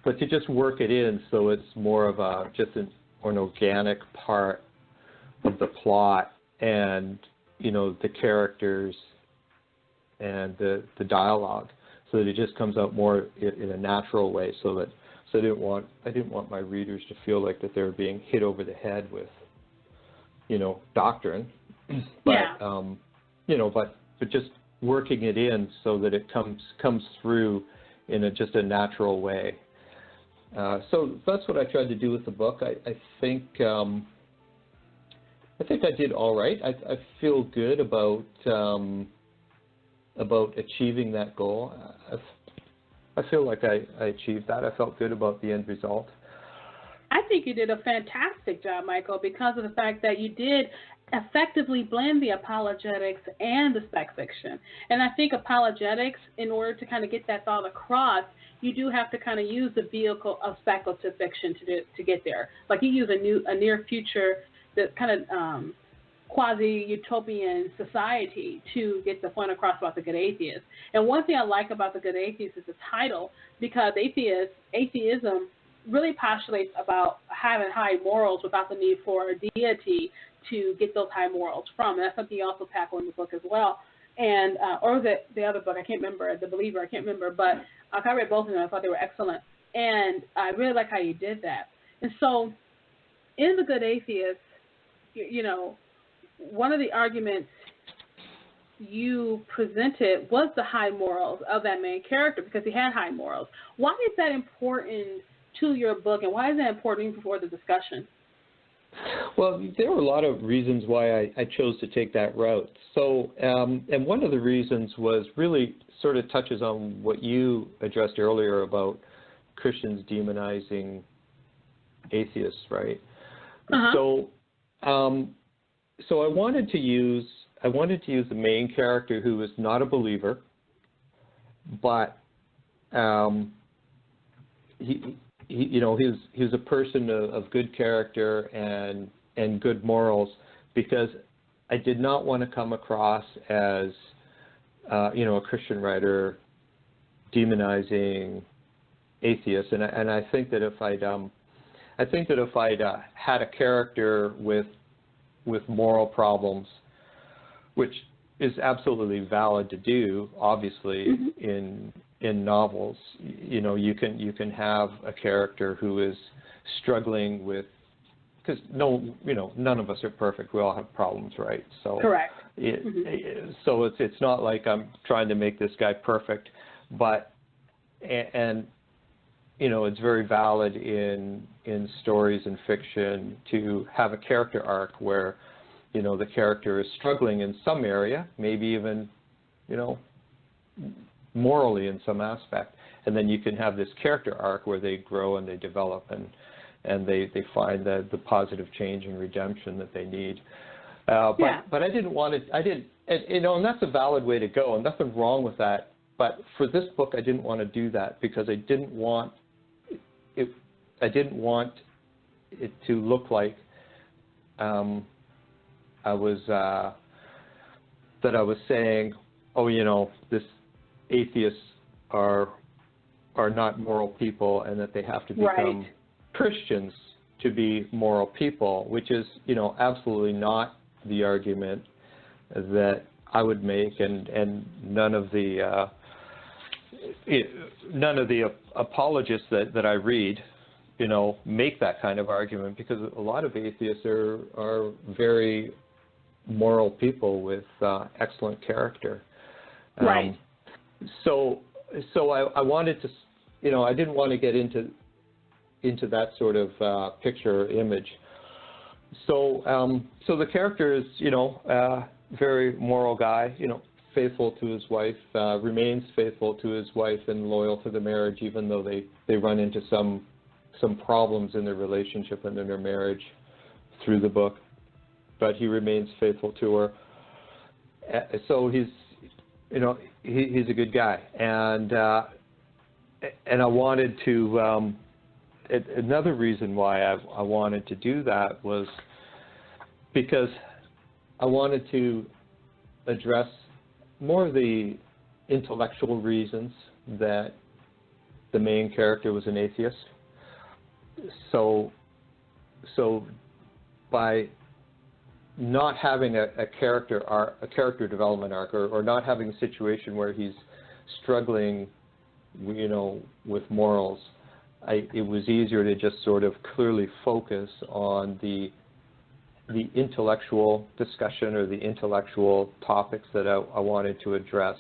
Speaker 7: but to just work it in so it's more of an organic part of the plot, and the characters and the dialogue, so that it just comes out more in a natural way. So I didn't want my readers to feel like that they're being hit over the head with doctrine, but but just working it in so that it comes through in just a natural way. So that's what I tried to do with the book. I think I did all right. I feel good about achieving that goal. I feel like I achieved that. I felt good about the end result.
Speaker 3: I think you did a fantastic job, Michael, because of the fact that you did effectively blend the apologetics and the spec fiction. And I think apologetics, in order to kind of get that thought across, you do have to kind of use the vehicle of speculative fiction to get there. Like you use a near future, that kind of quasi-utopian society to get the point across about the Good Atheist. And one thing I like about the Good Atheist is the title, because atheism really postulates about having high morals without the need for a deity to get those high morals from. And that's something you also tackle in the book as well. And or was it the other book? I can't remember. The Believer. I can't remember. But I read both of them. I thought they were excellent. And I really like how you did that. And so in the Good Atheist, one of the arguments you presented was the high morals of that main character, because he had high morals. Why is that important to your book, and why is that important even before the discussion?
Speaker 7: Well, there were a lot of reasons why I chose to take that route. So, and one of the reasons was really sort of touches on what you addressed earlier about Christians demonizing atheists, right? So, so I wanted to use the main character who was not a believer, but he was a person of good character and good morals, because I did not want to come across as a Christian writer demonizing atheists, and I think that if I'd had a character with moral problems, which is absolutely valid to do, obviously, in novels, you can have a character who is struggling with, because none of us are perfect. We all have problems, right? So
Speaker 3: correct.
Speaker 7: So it's not like I'm trying to make this guy perfect, but and it's very valid in stories and fiction to have a character arc where the character is struggling in some area, maybe even morally in some aspect, and then you can have this character arc where they grow and they develop and they find the positive change and redemption that they need. But I didn't want it. And that's a valid way to go, and nothing wrong with that. But for this book, I didn't want to do that because I didn't want it to look like I was saying, this atheists are not moral people, and that they have to become Christians to be moral people, which is absolutely not the argument that I would make, and none of the apologists that I read make that kind of argument, because a lot of atheists are very moral people with excellent character.
Speaker 3: Right.
Speaker 7: So I wanted to, I didn't want to get into that sort of picture image. So the character is, very moral guy, faithful to his wife, remains faithful to his wife and loyal to the marriage, even though they run into some problems in their relationship and in their marriage through the book, but he remains faithful to her. So he's a good guy, and I wanted to. Another reason why I wanted to do that was because I wanted to address more of the intellectual reasons that the main character was an atheist. So by not having a character development arc, or not having a situation where he's struggling, with morals, it was easier to just sort of clearly focus on the intellectual discussion or the intellectual topics that I wanted to address,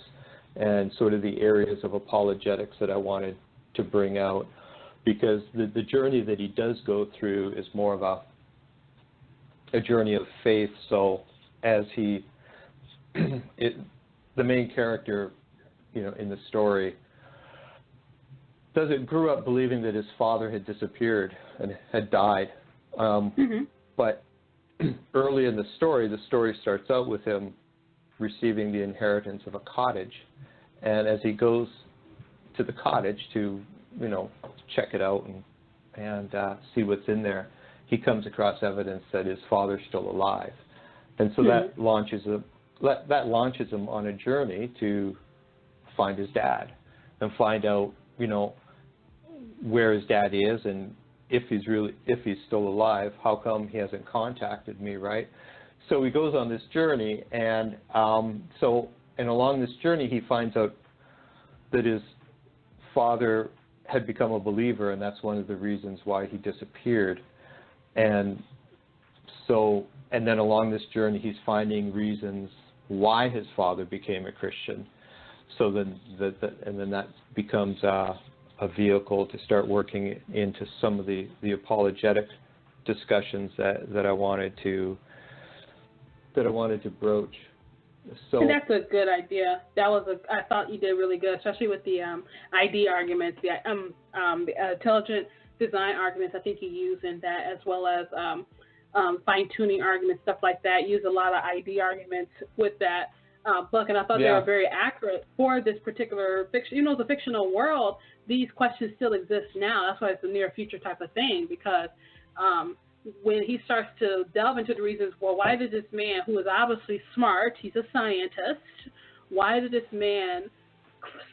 Speaker 7: and sort of the areas of apologetics that I wanted to bring out, because the journey that he does go through is more of a journey of faith. So as the main character, in the story, grew up believing that his father had disappeared and had died. But early in the story starts out with him receiving the inheritance of a cottage. And as he goes to the cottage to, check it out and see what's in there, he comes across evidence that his father's still alive. And so that launches him on a journey to find his dad and find out, where his dad is, and if he's still alive, how come he hasn't contacted me, right? So he goes on this journey, and along this journey he finds out that his father had become a believer, and that's one of the reasons why he disappeared. And then along this journey he's finding reasons why his father became a Christian. So then that becomes a vehicle to start working into some of the apologetic discussions that I wanted to broach. So
Speaker 3: and that's a good idea. I thought you did really good, especially with the ID arguments, the intelligent design arguments. I think you use in that, as well as fine-tuning arguments, stuff like that. Use a lot of ID arguments with that book, and I thought they were very accurate for this particular fiction. You know, the fictional world, these questions still exist now. That's why it's a near future type of thing, because when he starts to delve into the reasons, well, why did this man, who is obviously smart, he's a scientist, why did this man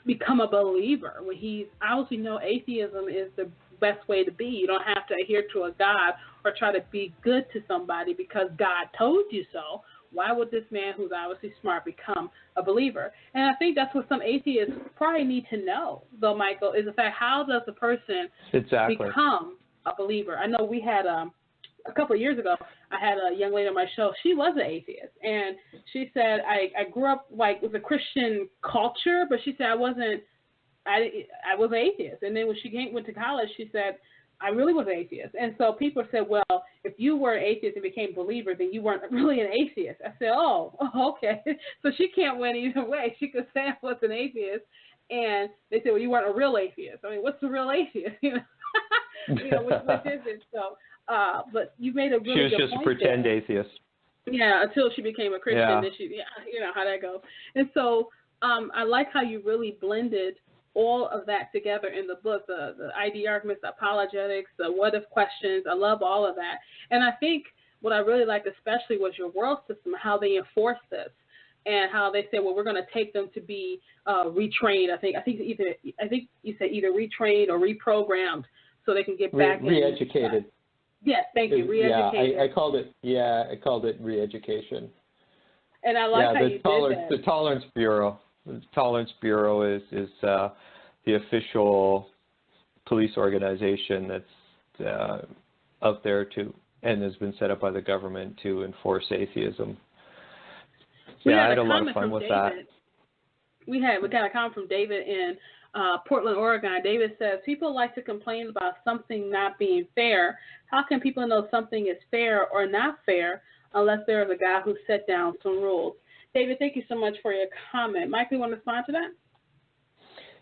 Speaker 3: become a believer when he obviously know atheism is the best way to be? You don't have to adhere to a God or try to be good to somebody because God told you so. Why would this man, who's obviously smart, become a believer? And I think that's what some atheists probably need to know, though, Michael, is the fact, how does a person become a believer? I know we had a couple of years ago, I had a young lady on my show. She was an atheist, and she said, I grew up like with a Christian culture, but she said I was an atheist. And then when she went to college, she said, I really was an atheist. And so people said, well, if you were an atheist and became a believer, then you weren't really an atheist. I said, oh, okay. So she can't win either way. She could say I was an atheist, and they said, well, you weren't a real atheist. I mean, what's a real atheist? You know, what is it? So, but you made a really good point. She was just a pretend
Speaker 7: atheist.
Speaker 3: Yeah, until she became a Christian. Yeah. Then you know how that goes. And so I like how you really blended all of that together in the book, the ID arguments, the apologetics, the what-if questions. I love all of that. And I think what I really liked especially was your world system, how they enforce this, and how they say, well, we're going to take them to be retrained. I think you said either retrained or reprogrammed so they can get back
Speaker 7: re-educated.
Speaker 3: Yes, thank you. Re-educated.
Speaker 7: Yeah, I called it re-education.
Speaker 3: And I like how you did that.
Speaker 7: The Tolerance Bureau. The Tolerance Bureau is the official police organization that's out there and has been set up by the government to enforce atheism. I had a lot of fun with that.
Speaker 3: We got a comment from David in Portland, Oregon. David says, people like to complain about something not being fair. How can people know something is fair or not fair unless there is a guy who set down some rules? David, thank you so much for your comment. Mike, you want to respond to that?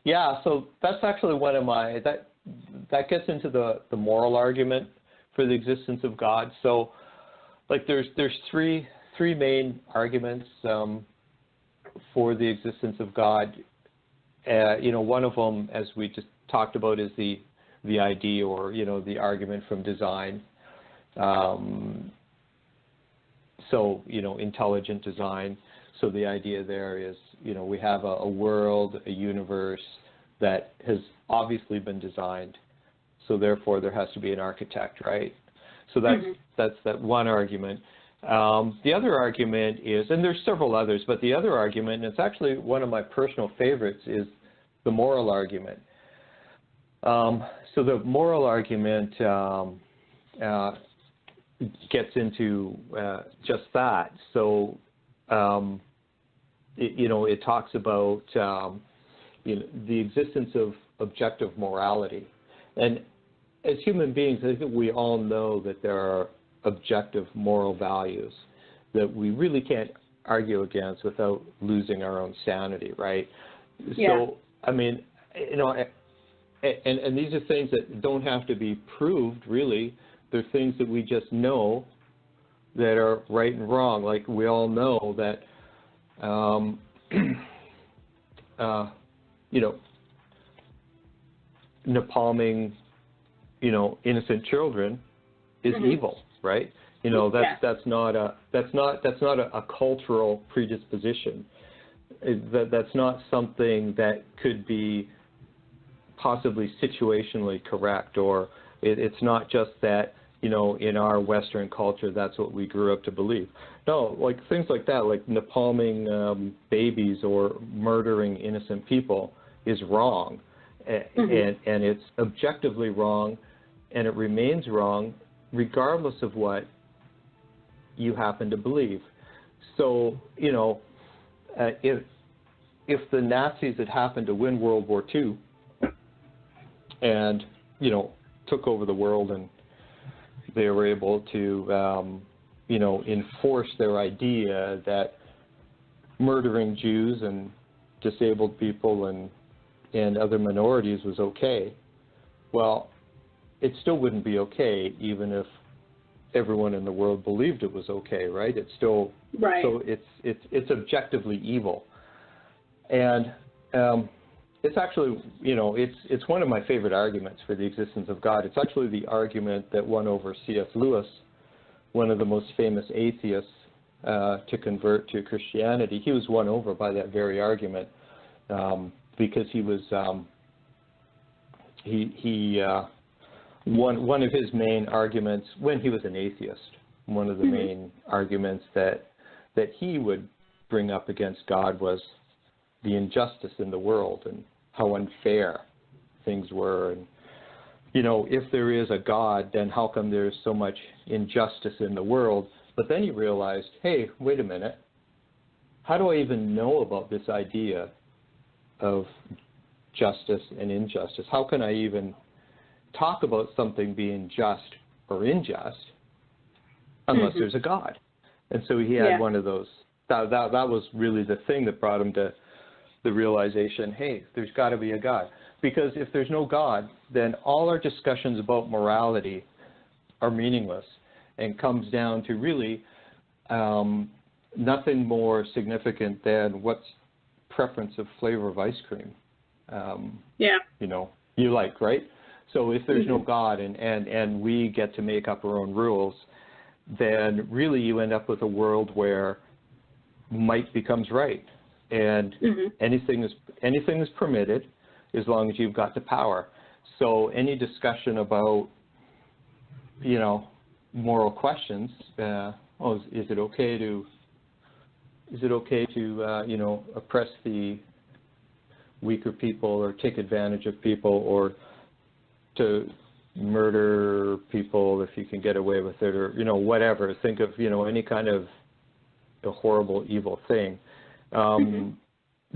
Speaker 7: Yeah, so that's actually one of my, that gets into the moral argument for the existence of God. So, like, there's three main arguments for the existence of God. One of them, as we just talked about, is the ID, or the argument from design. So intelligent design. So the idea there is, we have a world, a universe that has obviously been designed. So therefore, there has to be an architect, right? So that's that one argument. The other argument is, and there's several others, but the other argument, and it's actually one of my personal favorites, is the moral argument. So the moral argument gets into just that. So, it talks about the existence of objective morality. And as human beings, I think we all know that there are objective moral values that we really can't argue against without losing our own sanity, right?
Speaker 3: Yeah.
Speaker 7: So, I mean, and these are things that don't have to be proved, really. They're things that we just know that are right and wrong. Like, we all know that, napalming, innocent children is evil, right? That's not a cultural predisposition. That's not something that could be possibly situationally correct, or it's not just that, in our Western culture, that's what we grew up to believe. No, like things like that, like napalming babies or murdering innocent people is wrong. And it's objectively wrong, and it remains wrong regardless of what you happen to believe. So, if the Nazis had happened to win World War II and, took over the world, and they were able to, enforce their idea that murdering Jews and disabled people and other minorities was okay. Well, it still wouldn't be okay even if everyone in the world believed it was okay, right? It's still
Speaker 3: right.
Speaker 7: So it's objectively evil, and it's actually it's one of my favorite arguments for the existence of God. It's actually the argument that won over C.S. Lewis, one of the most famous atheists, to convert to Christianity. He was won over by that very argument because he was one of his main arguments when he was an atheist. One of the main arguments that he would bring up against God was the injustice in the world and how unfair things were. And if there is a God, then how come there's so much injustice in the world? But then he realized, hey, wait a minute. How do I even know about this idea of justice and injustice? How can I even talk about something being just or unjust unless there's a God? And so he had one of those. That was really the thing that brought him to the realization, hey, there's got to be a God. Because if there's no God, then all our discussions about morality are meaningless and comes down to really nothing more significant than what's preference of flavor of ice cream. You like, right? So if there's no God and we get to make up our own rules, then really you end up with a world where might becomes right, and anything is permitted as long as you've got the power. So any discussion about moral questions, is it okay to oppress the weaker people or take advantage of people or to murder people if you can get away with it, or whatever. Think of any kind of a horrible, evil thing.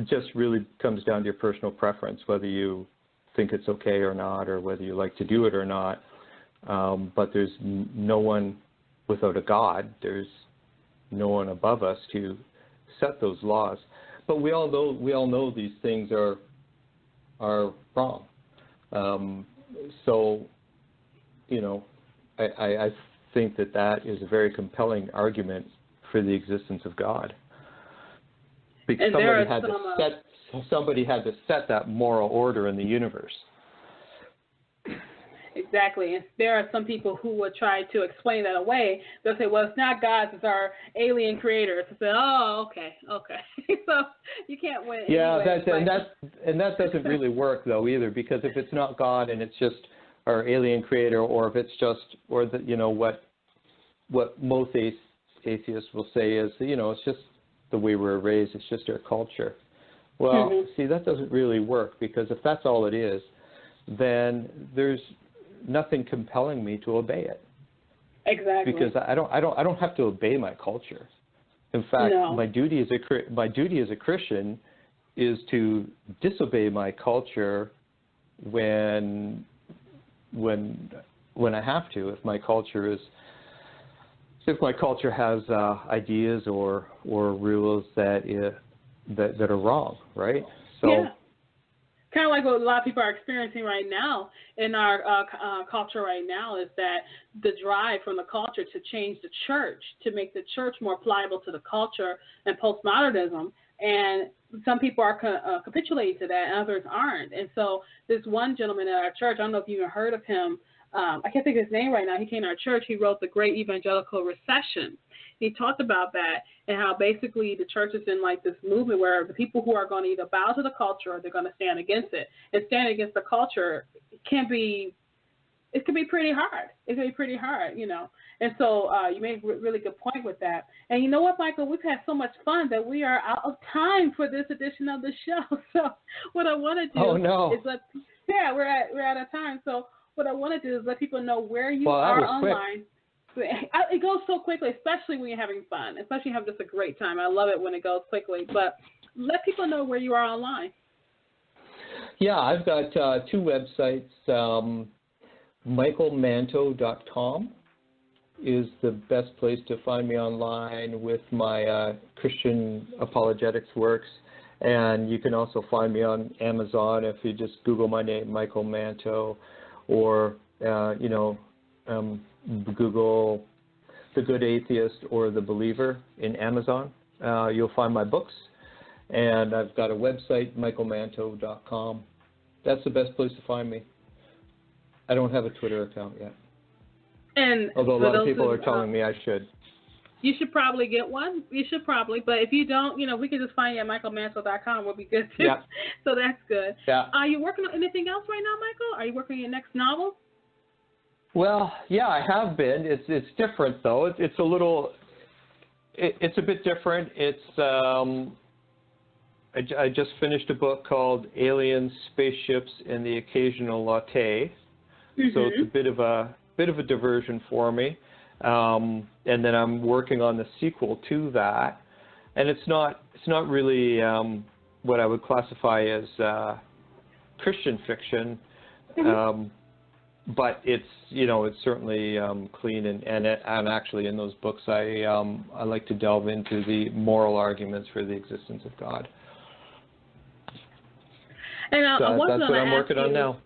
Speaker 7: Just really comes down to your personal preference, whether you think it's okay or not, or whether you like to do it or not. But there's no one without a God. There's no one above us to set those laws. But we all know these things are wrong. So, I think that is a very compelling argument for the existence of God. Because somebody had to set that moral order in the universe.
Speaker 3: Exactly. And there are some people who would try to explain that away. They'll say, well, it's not God, it's our alien creators. I say, oh, okay. So you can't win.
Speaker 7: Yeah,
Speaker 3: anyway.
Speaker 7: and that doesn't really work, though, either, because if it's not God and it's just our alien creator, or if it's just, or what most atheists will say is, it's just the way we're raised, it's just our culture. Well, see, that doesn't really work, because if that's all it is, then there's nothing compelling me to obey it.
Speaker 3: Exactly.
Speaker 7: Because I don't have to obey my culture. In fact, my duty as a Christian is to disobey my culture when I have to. If my culture has ideas or rules that are wrong, right? So. Yeah.
Speaker 3: Kind of like what a lot of people are experiencing right now in our culture right now is that the drive from the culture to change the church, to make the church more pliable to the culture and postmodernism. And some people are capitulating to that and others aren't. And so this one gentleman at our church, I don't know if you even heard of him, I can't think of his name right now. He came to our church. He wrote The Great Evangelical Recession. He talked about that and how basically the church is in like this movement where the people who are going to either bow to the culture or they're going to stand against it. And standing against the culture can be pretty hard. It can be pretty hard, And so you made a really good point with that. And you know what, Michael? We've had so much fun that we are out of time for this edition of the show. So what I want to do is we're out of time. So what I want to do is let people know where you are online. It goes so quickly, especially when you're having fun, especially when you have just a great time. I love it when it goes quickly. But let people know where you are online.
Speaker 7: Yeah, I've got two websites, michaelmanto.com is the best place to find me online with my Christian apologetics works. And you can also find me on Amazon if you just Google my name, Michael Manto, or, Google The Good Atheist or The Believer in Amazon. You'll find my books. And I've got a website, michaelmanto.com. That's the best place to find me. I don't have a Twitter account yet.
Speaker 3: And
Speaker 7: although a lot of people are telling me I should.
Speaker 3: You should probably get one. You should probably. But if you don't, we can just find you at michaelmantle.com. We'll be good too.
Speaker 7: Yeah.
Speaker 3: So that's good.
Speaker 7: Yeah.
Speaker 3: Are you working on anything else right now, Michael? Are you working on your next novel?
Speaker 7: Well, yeah, I have been. It's different though. It's a little. It's a bit different. It's I just finished a book called Aliens, Spaceships, and the Occasional Latte. So it's a bit of a diversion for me. And then I'm working on the sequel to that. And it's not really what I would classify as Christian fiction. But it's it's certainly clean and actually in those books I like to delve into the moral arguments for the existence of God.
Speaker 3: And
Speaker 7: so that's what I'm working on now.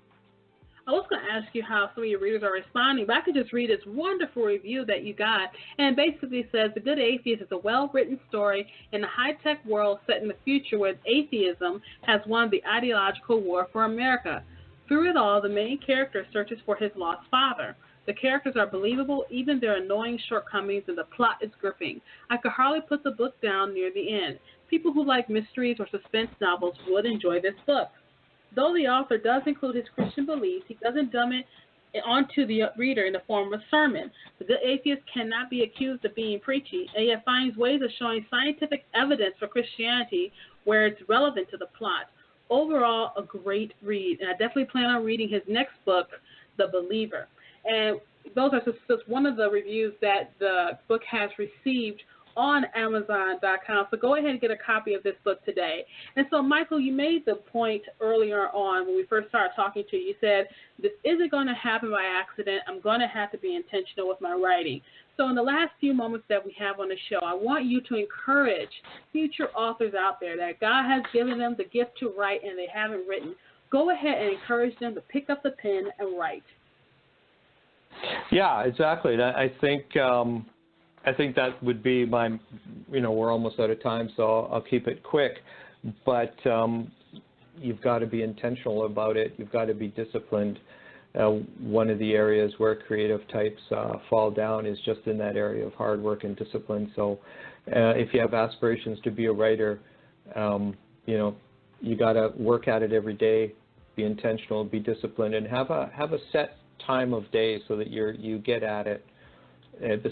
Speaker 3: I was going to ask you how some of your readers are responding, but I could just read this wonderful review that you got. And it basically says, The Good Atheist is a well-written story in a high-tech world set in the future where atheism has won the ideological war for America. Through it all, the main character searches for his lost father. The characters are believable, even their annoying shortcomings, and the plot is gripping. I could hardly put the book down near the end. People who like mysteries or suspense novels would enjoy this book. Though the author does include his Christian beliefs, he doesn't dumb it onto the reader in the form of a sermon. The Good Atheist cannot be accused of being preachy, and yet finds ways of showing scientific evidence for Christianity where it's relevant to the plot. Overall, a great read, and I definitely plan on reading his next book, The Believer. And those are just one of the reviews that the book has received on Amazon.com. So go ahead and get a copy of this book today. And so, Michael, you made the point earlier on when we first started talking to you. You said, this isn't going to happen by accident. I'm going to have to be intentional with my writing. So in the last few moments that we have on the show, I want you to encourage future authors out there that God has given them the gift to write and they haven't written. Go ahead and encourage them to pick up the pen and write.
Speaker 7: Yeah, exactly. I think that would be my, we're almost out of time, so I'll keep it quick. But you've got to be intentional about it. You've got to be disciplined. One of the areas where creative types fall down is just in that area of hard work and discipline. So if you have aspirations to be a writer, you got to work at it every day, be intentional, be disciplined, and have a set time of day so that you get at it at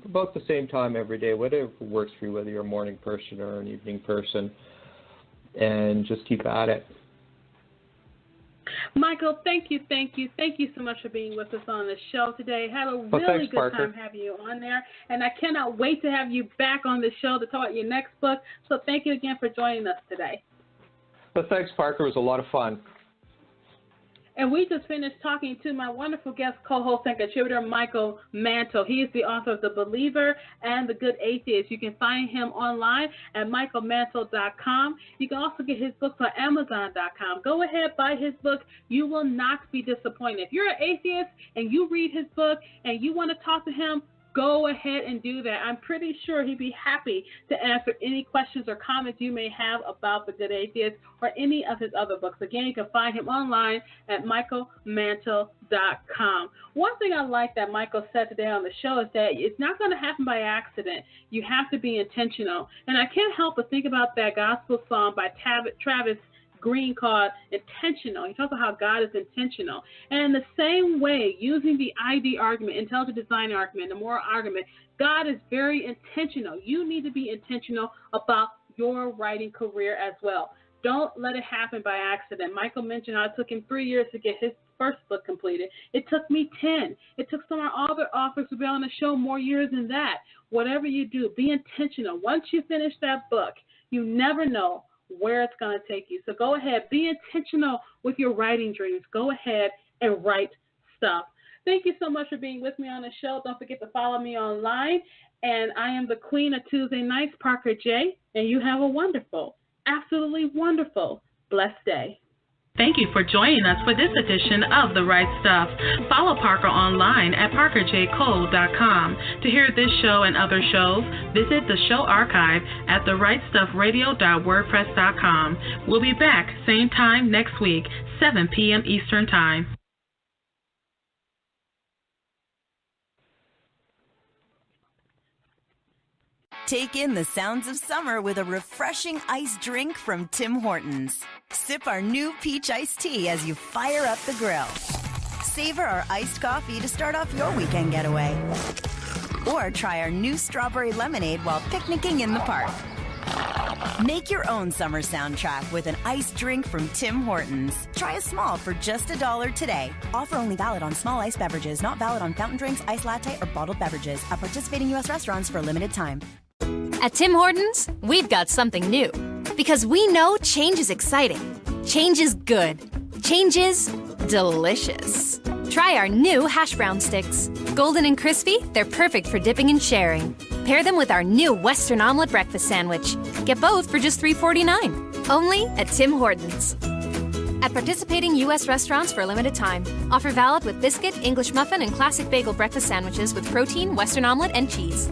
Speaker 7: about the same time every day, whatever works for you, whether you're a morning person or an evening person, and just keep at it.
Speaker 3: Michael, thank you so much for being with us on the show today. Had a really good time having you on there, and I cannot wait to have you back on the show to talk about your next book. So thank you again for joining us today.
Speaker 7: Well, thanks, Parker. It was a lot of fun.
Speaker 3: And we just finished talking to my wonderful guest co-host and contributor, Michael Mantle. He is the author of The Believer and The Good Atheist. You can find him online at michaelmantle.com. You can also get his books on Amazon.com. Go ahead, buy his book. You will not be disappointed. If you're an atheist and you read his book and you want to talk to him, go ahead and do that. I'm pretty sure he'd be happy to answer any questions or comments you may have about The Good Atheist or any of his other books. Again, you can find him online at michaelmantle.com. One thing I like that Michael said today on the show is that it's not going to happen by accident. You have to be intentional. And I can't help but think about that gospel song by Travis Green called Intentional. He talks about how God is intentional. And in the same way, using the ID argument, intelligent design argument, the moral argument, God is very intentional. You need to be intentional about your writing career as well. Don't let it happen by accident. Michael mentioned how it took him 3 years to get his first book completed. It took me 10. It took some of our other authors who've been on the show more years than that. Whatever you do, be intentional. Once you finish that book, you never know where it's going to take you. So go ahead, be intentional with your writing dreams. Go ahead and write stuff. Thank you so much for being with me on the show. Don't forget to follow me online. And I am the queen of Tuesday nights, Parker J. And you have a wonderful, absolutely wonderful, blessed day.
Speaker 4: Thank you for joining us for this edition of The Right Stuff. Follow Parker online at parkerjcole.com. To hear this show and other shows, visit the show archive at therightstuffradio.wordpress.com. We'll be back same time next week, 7 p.m. Eastern Time.
Speaker 12: Take in the sounds of summer with a refreshing iced drink from Tim Hortons. Sip our new peach iced tea as you fire up the grill. Savor our iced coffee to start off your weekend getaway. Or try our new strawberry lemonade while picnicking in the park. Make your own summer soundtrack with an iced drink from Tim Hortons. Try a small for just $1 today. Offer only valid on small iced beverages, not valid on fountain drinks, iced latte, or bottled beverages at participating U.S. restaurants for a limited time.
Speaker 13: At Tim Hortons, we've got something new. Because we know change is exciting. Change is good. Change is delicious. Try our new hash brown sticks. Golden and crispy, they're perfect for dipping and sharing. Pair them with our new Western omelet breakfast sandwich. Get both for just $3.49. Only at Tim Hortons. At participating U.S. restaurants for a limited time. Offer valid with biscuit, English muffin, and classic bagel breakfast sandwiches with protein, Western omelet, and cheese.